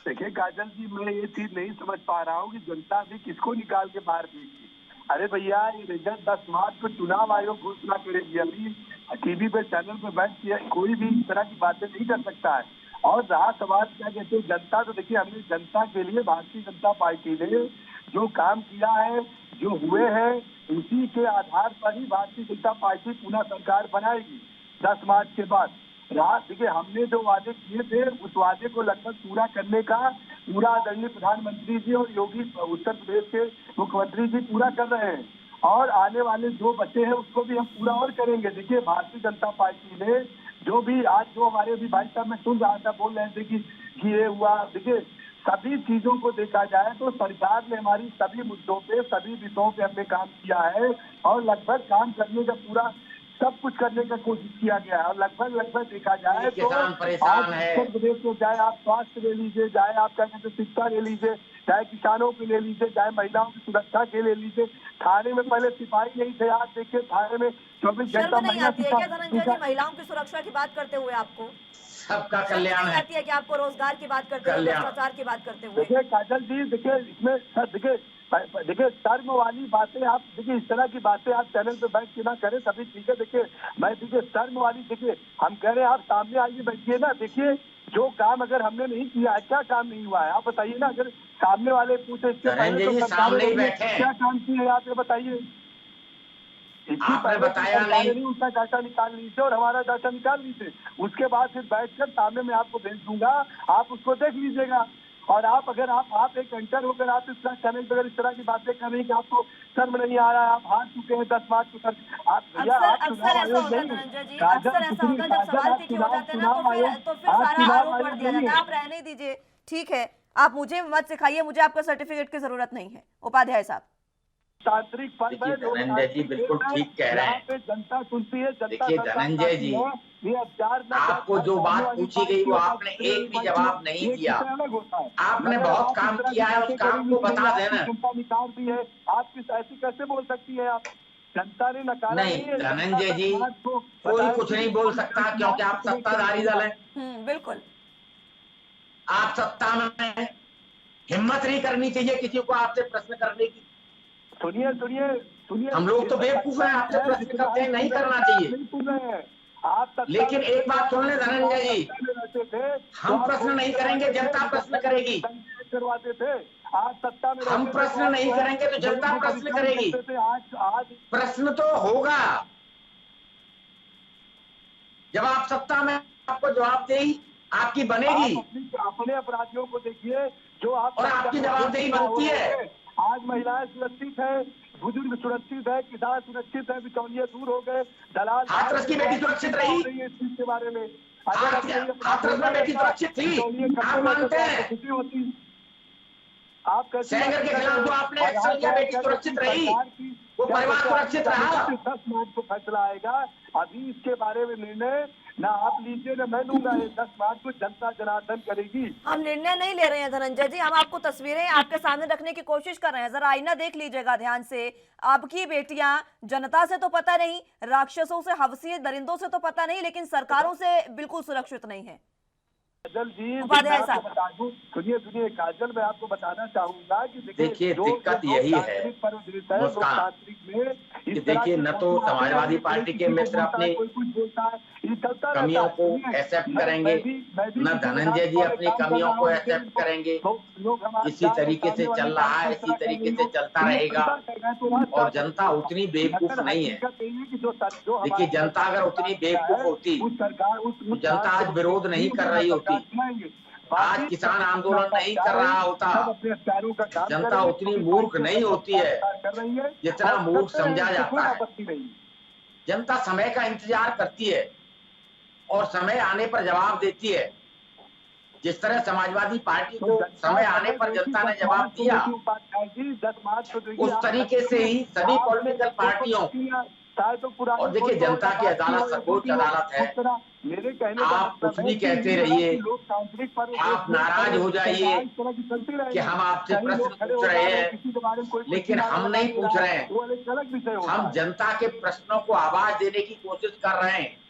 देखिए काजल जी, मैं ये चीज नहीं समझ पा रहा हूँ कि जनता भी किसको निकाल के बाहर भेजी। अरे भैया, ये रिजल्ट 10 मार्च को चुनाव आयोग घोषणा करेगी। अभी टीवी पे चैनल पे बैठ के कोई भी इस तरह की बातें नहीं कर सकता है। और रहा सवाल क्या कहते हैं जनता, तो देखिए हमने जनता के लिए भारतीय जनता पार्टी ने जो काम किया है, जो हुए हैं, उसी के आधार पर ही भारतीय जनता पार्टी पुनः सरकार बनाएगी 10 मार्च के बाद। देखिए हमने जो वादे किए थे उस वादे को लगभग पूरा करने का पूरा आदरणीय प्रधानमंत्री जी और योगी उत्तर प्रदेश के मुख्यमंत्री जी पूरा कर रहे हैं। और आने वाले जो बचे हैं उसको भी हम पूरा और करेंगे। देखिए भारतीय जनता पार्टी ने जो भी आज जो हमारे भी भाई साहब मैं सुन रहा था, बोल रहे थे कि ये हुआ। देखिए सभी चीजों को देखा जाए तो सरकार ने हमारी सभी मुद्दों पे, सभी विषयों पे हमने काम किया है और लगभग काम करने का पूरा सब कुछ करने का कोशिश किया गया है। और लगभग देखा जाए तो किसान परेशान है। उत्तर प्रदेश में चाहे आप स्वास्थ्य ले लीजिए, चाहे आप क्या कहते हैं शिक्षा ले लीजिए, चाहे किसानों के ले लीजिए, चाहे महिलाओं की सुरक्षा के ले लीजिए। थाने में पहले सिपाही नहीं थे, आज देखिए थाने में 24 घंटा शर्म नहीं आती है क्या धनंजय जी महिलाओं की सुरक्षा की बात करते हुए? आपको सबका कल्याण है। आती है कि आपको रोजगार की बात करते हुए, भ्रष्टाचार की बात करते हुए? देखिए काजल जी, देखिए इसमें सर देखिए शर्म वाली बातें आप देखिए इस तरह की बातें आप चैनल पे बैठ के ना करें तभी ठीक है। देखिए मैं देखिए शर्म वाली, देखिए हम कह रहे हैं आप सामने आइए बैठिए ना। देखिए जो काम अगर हमने नहीं किया है, क्या काम नहीं हुआ है आप बताइए ना। अगर सामने वाले पूछे इसके पहले तो सामने ही बैठे हैं, क्या काम किए आप ये बताइए। आपने बताया नहीं, उसका डाटा निकाल लीजिए और हमारा डाटा निकाल लीजिए, उसके बाद फिर बैठकर सामने में आपको भेज दूंगा, आप उसको देख लीजिएगा। और आप अगर आप एक एंकर होकर आप इस चैनल पर इस तरह की बातें कर रही हैं कि आपको शर्म नहीं आ रहा है, आप हार चुके हैं 10 मार्च को सर। आप अक्सर ऐसा होता है धनंजय जी, अक्सर ऐसा होता है जब सवाल तीखे हो जाते हैं ना तो फिर सारा आरोप पड़ दिया जाता है। आप रहने दीजिए, ठीक है, आप मुझे मत सिखाइए, मुझे आपका सर्टिफिकेट की जरूरत नहीं है। उपाध्याय साहब, तांत्रिक धनंजय जी बिल्कुल ठीक कह रहे हैं। जनता सुनती है, देखिए धनंजय जी, आपको जो बात पूछी गई वो आपने एक भी जवाब नहीं दिया। आपने बहुत काम किया है, उस काम को बता देना। जनता निकाल दी है, आप ऐसी कैसे बोल सकती है आप? जनता ने नकारा नहीं धनंजय जी, कोई कुछ नहीं बोल सकता क्योंकि आप सत्ताधारी दल है। बिल्कुल, आप सत्ता में, हिम्मत नहीं करनी चाहिए किसी को आपसे प्रश्न करने की। सुनिए हम लोग तो बेवकूफ हैं, आपसे प्रश्न करते हैं, नहीं करना चाहिए। लेकिन एक बात सुन ले धनंजय जी, हम प्रश्न नहीं करेंगे, जनता प्रश्न करेगी। करवाते थे, आज सत्ता में हम प्रश्न नहीं करेंगे तो जनता प्रश्न करेगी। आज प्रश्न तो होगा जब आप सत्ता में, आपको जवाबदेही आपकी बनेगी। अपने अपराधियों को देखिए जो आप, और आपकी जवाबदेही बनती है। आज महिलाएं सुरक्षित है, बुजुर्ग सुरक्षित है, किसान सुरक्षित है, बिचौलिए दूर हो गए, दलाल। हाथरस की बेटी सुरक्षित रही इस चीज के बारे में, हाथरस में बेटी सुरक्षित थी, आप मानते हैं? खुशी होती। आप कैसे सेंगर के खिलाफ जो आपने एक्शन किया, बेटी सुरक्षित रही, वो परिवार सुरक्षित रहा। 10 मार्च को फैसला आएगा, अभी इसके बारे में निर्णय ना आप लीजिए ना मैं लूंगा। 10 मार्च को जनता जनार्दन करेगी। हम निर्णय नहीं ले रहे हैं धनंजय जी, हम आपको तस्वीरें आपके सामने रखने की कोशिश कर रहे हैं। जरा आईना देख लीजिएगा ध्यान से। आपकी बेटियां जनता से तो पता नहीं, राक्षसों से, हवसी दरिंदों से तो पता नहीं, लेकिन सरकारों से बिल्कुल सुरक्षित नहीं है। काजल जी, उपाध्याय साहब, सुनिए काजल, मैं आपको बताना चाहूंगा कि देखिए दिक्कत यही है मुस्कान, देखिए न तो समाजवादी पार्टी के मित्र अपनी कमियों को एक्सेप्ट करेंगे, न धनंजय जी अपनी कमियों को एक्सेप्ट करेंगे। इसी तरीके से चल रहा है, इसी तरीके से चलता रहेगा। और जनता उतनी बेवकूफ नहीं है। देखिए जनता अगर उतनी बेवकूफ होती तो जनता आज विरोध नहीं कर रही होती, आज किसान आंदोलन नहीं कर रहा होता। जनता उतनी मूर्ख नहीं होती है जितना मूर्ख समझा जाता है। जनता समय का इंतजार करती है और समय आने पर जवाब देती है। जिस तरह समाजवादी पार्टी को समय आने पर जनता ने जवाब दिया, 10 मार्च को देखिए, उस तरीके से ही सभी पॉलिटिकल पार्टियों, और देखिए जनता की अदालत सर्वोच्च अदालत है, मेरे कहने का आप कुछ भी कहते रहिए, आप नाराज हो जाइए कि हम आपसे प्रश्न पूछ रहे हैं, लेकिन हम नहीं पूछ रहे हैं। हम जनता के प्रश्नों को आवाज देने की कोशिश कर रहे हैं।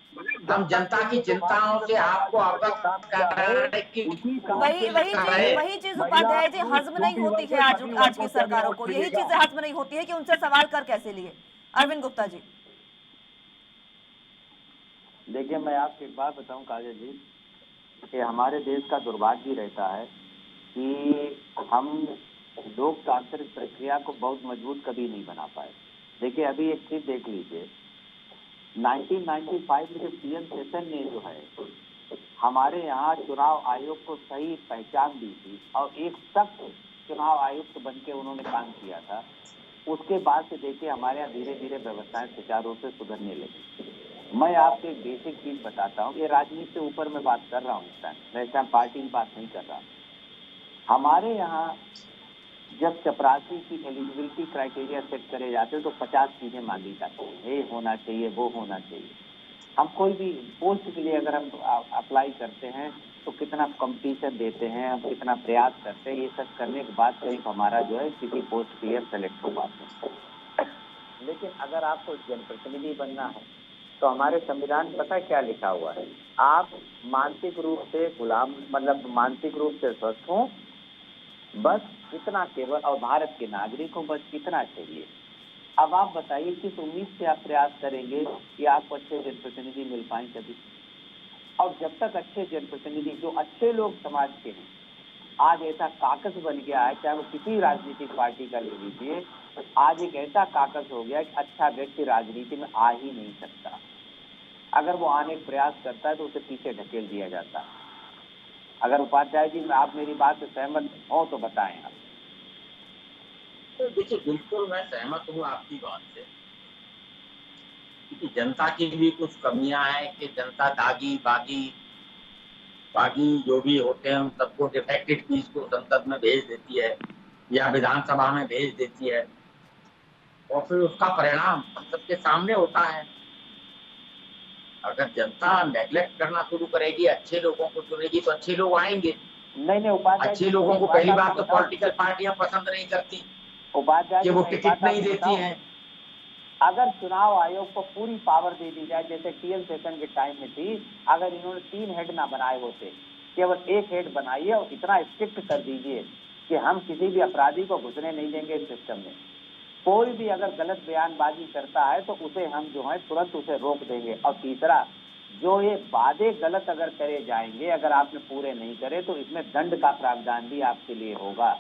हम जनता की चिंताओं से आपको अवगत कराने की वही चीज उपाध्याय जी हजम नहीं होती है आज की सरकारों को। यही चीजें हजम नहीं होती है कि उनसे सवाल कर कैसे लिए। अरविंद गुप्ता जी, देखिए, मैं आपको एक बात बताऊं काजल जी, कि हमारे देश का दुर्भाग्य रहता है कि हम लोकतांत्रिक प्रक्रिया को बहुत मजबूत कभी नहीं बना पाए। देखिए, अभी एक चीज देख लीजिए, 1995 में जो सीएम सेशन ने जो है हमारे यहाँ चुनाव आयोग को सही पहचान दी थी और एक सख्त चुनाव आयुक्त बन के उन्होंने काम किया था, उसके बाद से देखिए हमारे यहाँ धीरे धीरे व्यवस्थाएं सुचारू रूप से सुधरने लगी। मैं आपको एक बेसिक चीज बताता हूँ, ये राजनीति से ऊपर मैं बात कर रहा हूँ इस टाइम, मैं इस टाइम पार्टी की बात नहीं कर रहा। हमारे यहाँ जब चपरासी की एलिजिबिलिटी क्राइटेरिया सेट करे जाते हैं तो 50 चीजें मांगी जाती हैं, ये होना चाहिए, वो होना चाहिए। हम कोई भी पोस्ट के लिए अगर हम अप्लाई करते हैं तो कितना कंपटीशन देते हैं, हम कितना प्रयास करते हैं, ये सब करने के बाद कहीं हमारा जो है किसी पोस्ट के लिए सेलेक्ट हो पाते हैं। लेकिन अगर आपको जनप्रतिनिधि बनना है तो हमारे संविधान में पता क्या लिखा हुआ है, आप मानसिक रूप से गुलाम, मतलब मानसिक रूप से स्वस्थ हों, बस इतना केवल, और भारत के नागरिक हो, बस इतना चाहिए। अब आप बताइए किस उम्मीद से आप प्रयास करेंगे कि आपको अच्छे जनप्रतिनिधि मिल पाए कभी। और जब तक अच्छे जनप्रतिनिधि, जो अच्छे लोग समाज के हैं, आज ऐसा काकस बन गया है, चाहे वो किसी राजनीतिक पार्टी का ले लीजिए, आज एक ऐसा काकस हो गया कि अच्छा व्यक्ति राजनीति में आ ही नहीं सकता। अगर वो आने का प्रयास करता है तो उसे पीछे ढकेल दिया जाता है। अगर उपाध्याय जी आप मेरी बात से सहमत हो तो बताएं आप। तो देखिए, बिल्कुल मैं सहमत हूँ आपकी बात से, क्योंकि जनता की भी कुछ कमियां हैं कि जनता दागी बागी जो भी होते हैं उन सबको डिफेक्टेड पीस को संसद में भेज देती है या विधानसभा में भेज देती है, और फिर उसका परिणाम हम सबके सामने होता है। अगर जनता नेग्लेक्ट करना शुरू करेगी, अच्छे लोगों को चुनेगी तो अच्छे लोग आएंगे। नहीं उपाध्याय, अच्छे लोगों को पहली बात तो पॉलिटिकल पार्टियां पसंद नहीं करती उपाध्याय, कि वो टिकट नहीं देती हैं। अगर चुनाव आयोग को पूरी पावर दे दी जाए, जैसे टीएम सेशन के टाइम में थी, अगर इन्होंने 3 हेड ना बनाए होते, केवल 1 हेड बनाइए और इतना स्ट्रिक्ट कर दीजिए कि हम किसी भी अपराधी को घुसने नहीं देंगे इस सिस्टम में। कोई भी अगर गलत बयानबाजी करता है तो उसे हम जो है तुरंत उसे रोक देंगे। और तीसरा, जो ये वादे गलत अगर करे जाएंगे, अगर आपने पूरे नहीं करे तो इसमें दंड का प्रावधान भी आपके लिए होगा।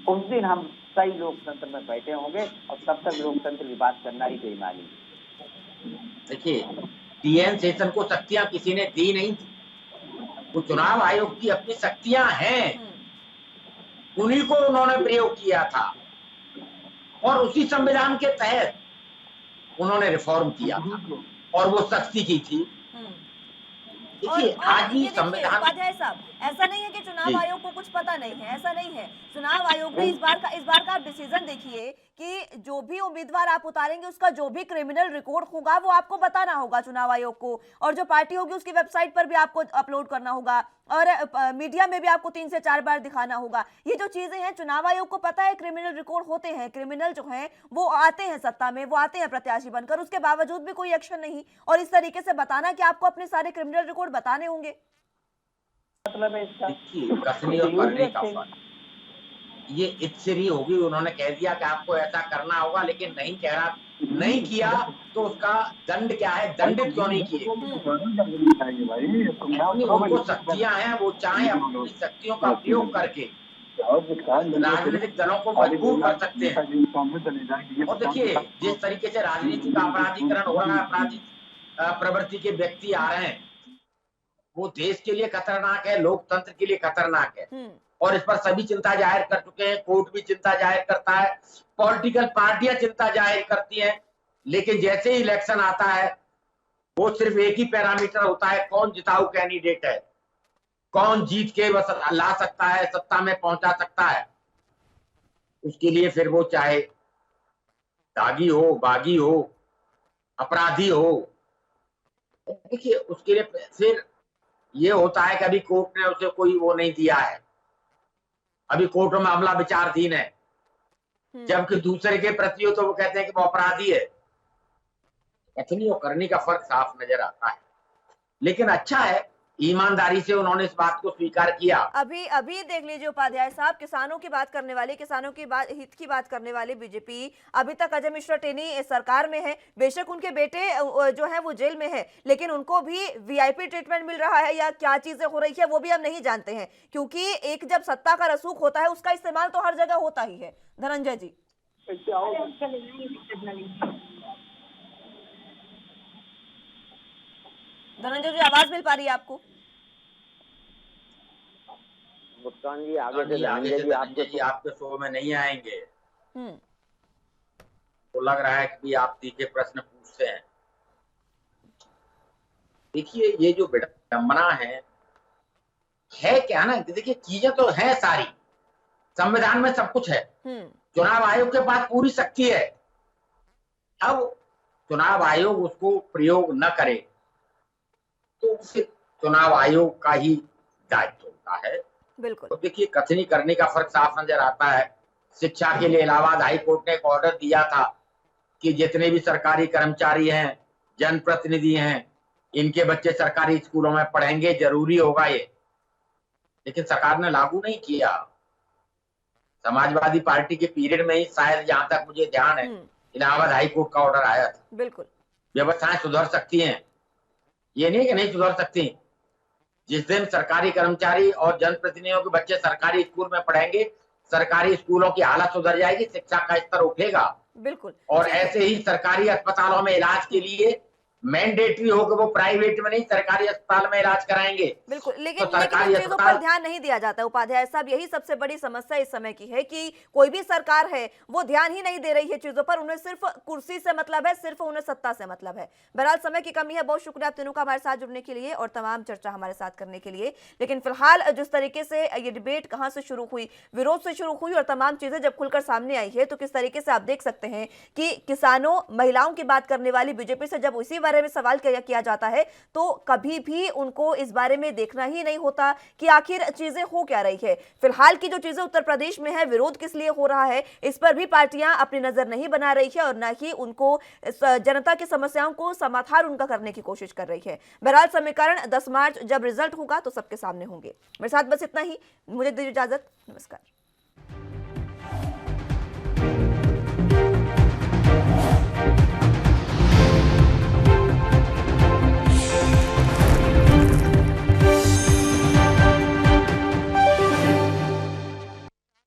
उस दिन हम सही लोकतंत्र में बैठे होंगे और तब तक लोकतंत्र की बात करना ही बेईमानी। देखिए, टीएन सेशन को शक्तियां किसी ने दी नहीं थी, वो चुनाव आयोग की अपनी शक्तियां हैं, उन्हीं को उन्होंने प्रयोग किया था और उसी संविधान के तहत उन्होंने रिफॉर्म किया था और वो सख्ती की थी। देखिए, आज भी संविधान, उपाध्याय साहब, ऐसा नहीं है कि चुनाव आयोग को कुछ पता नहीं है, ऐसा नहीं है। चुनाव आयोग ने इस बार का आप डिसीजन देखिए कि जो भी उम्मीदवार आप उतारेंगे उसका जो भी क्रिमिनल रिकॉर्ड होगा वो आपको बताना होगा चुनाव आयोग को, और जो पार्टी होगी उसकी वेबसाइट पर भी आपको अपलोड करना होगा और मीडिया में भी आपको 3 से 4 बार दिखाना होगा। ये जो चीजें हैं चुनाव आयोग को पता है, क्रिमिनल रिकॉर्ड होते हैं, क्रिमिनल जो हैं वो आते हैं सत्ता में, वो आते हैं प्रत्याशी बनकर, उसके बावजूद भी कोई एक्शन नहीं, और इस तरीके से बताना कि आपको अपने सारे क्रिमिनल रिकॉर्ड बताने होंगे। मतलब है इसका कसनी और करने का फर्क, ये इत्सरी होगी। उन्होंने कह दिया कि आपको ऐसा करना होगा, लेकिन नहीं कह रहा, नहीं किया तो उसका दंड क्या है, दंडित क्यों नहीं किए? उनको शक्तियां हैं, वो चाहे अपनी शक्तियों का उपयोग करके राजनीतिक दलों को मजबूर कर सकते हैं। और देखिए, जिस तरीके से राजनीति का अपराधीकरण हो रहा है, अपराधी प्रवृत्ति के व्यक्ति आ रहे हैं, वो देश के लिए खतरनाक है, लोकतंत्र के लिए खतरनाक है, और इस पर सभी चिंता जाहिर कर चुके हैं। कोर्ट भी चिंता जाहिर करता है, पॉलिटिकल पार्टियां चिंता जाहिर करती हैं लेकिन जैसे ही इलेक्शन आता है वो सिर्फ एक ही पैरामीटर होता है, कौन जिताऊ कैंडिडेट है, कौन जीत के बस ला सकता है, सत्ता में पहुंचा सकता है। उसके लिए फिर वो चाहे दागी हो, बागी हो, अपराधी हो, देखिए उसके लिए फिर ये होता है कि अभी कोर्ट ने उसे कोई वो नहीं दिया है, अभी कोर्ट में मामला विचाराधीन है, जबकि दूसरे के प्रति हो तो वो कहते हैं कि वो अपराधी है। कथनी और करनी का फर्क साफ नजर आता है। लेकिन अच्छा है, ईमानदारी से उन्होंने इस बात को स्वीकार किया। अभी अभी देख लीजिए उपाध्याय साहब, किसानों की बात करने वाले, किसानों की बात, हित की बात करने वाली बीजेपी अभी तक अजय मिश्रा टेनी सरकार में है। बेशक उनके बेटे जो है वो जेल में है, लेकिन उनको भी वीआईपी ट्रीटमेंट मिल रहा है या क्या चीजें हो रही है वो भी हम नहीं जानते हैं, क्योंकि एक जब सत्ता का रसूख होता है उसका इस्तेमाल तो हर जगह होता ही है। धनंजय जी, धनंजय जी आवाज मिल पा रही है आपको? मुस्कान जी आगे से धनंजय जी आपके शो में नहीं आएंगे। तो लग रहा है कि आप तीखे प्रश्न पूछते हैं। देखिए ये जो विडंबना है क्या ना, देखिए चीजें तो हैं सारी, संविधान में सब कुछ है, चुनाव आयोग के पास पूरी शक्ति है। अब चुनाव आयोग उसको प्रयोग न करे तो उसे चुनाव आयोग का ही दायित्व होता है। बिल्कुल। तो देखिए कथनी करने का फर्क साफ नजर आता है। शिक्षा के लिए इलाहाबाद हाई कोर्ट ने एक ऑर्डर दिया था कि जितने भी सरकारी कर्मचारी हैं, जनप्रतिनिधि हैं, इनके बच्चे सरकारी स्कूलों में पढ़ेंगे, जरूरी होगा ये, लेकिन सरकार ने लागू नहीं किया। समाजवादी पार्टी के पीरियड में ही शायद, जहां तक मुझे ध्यान है, इलाहाबाद हाई कोर्ट का ऑर्डर आया था। बिल्कुल। व्यवस्थाएं सुधर सकती हैं, ये नहीं कि नहीं सुधर सकती। जिस दिन सरकारी कर्मचारी और जनप्रतिनिधियों के बच्चे सरकारी स्कूल में पढ़ेंगे, सरकारी स्कूलों की हालत सुधर जाएगी, शिक्षा का स्तर उठेगा। बिल्कुल। और ऐसे ही सरकारी अस्पतालों में इलाज के लिए मैंडेटरी हो कि वो प्राइवेट में नहीं, सरकारी अस्पताल में इलाज कराएंगे। बिल्कुल, तो लेकिन सरकारी इन चीजों पर ध्यान नहीं दिया जाता। उपाध्याय साहब, यही सबसे बड़ी समस्या इस समय की है कि कोई भी सरकार है वो ध्यान ही नहीं दे रही है चीजों पर। उन्हें सिर्फ कुर्सी से मतलब है, सिर्फ उन्हें सत्ता से मतलब है। बहरहाल समय की कमी है। बहुत शुक्रिया आप तीनों का हमारे साथ जुड़ने के लिए और तमाम चर्चा हमारे साथ करने के लिए। लेकिन फिलहाल जिस तरीके से ये डिबेट कहां से शुरू हुई, विरोध से शुरू हुई और तमाम चीजें जब खुलकर सामने आई है, तो किस तरीके से आप देख सकते हैं कि किसानों, महिलाओं की बात करने वाली बीजेपी से जब उसी बारे में सवाल किया जाता है तो कभी भी उनको इस बारे में देखना ही नहीं होता कि आखिर चीजें हो क्या रही है। फिलहाल की जो चीजें उत्तर प्रदेश में है, विरोध किस लिए हो रहा है, इस पर भी पार्टियां अपनी नजर नहीं बना रही है और न ही उनको जनता की समस्याओं को समाधान उनका करने की कोशिश कर रही है। बहरहाल समीकरण 10 मार्च जब रिजल्ट होगा तो सबके सामने होंगे। मेरे साथ बस इतना ही, मुझे दीजिए इजाजत, नमस्कार।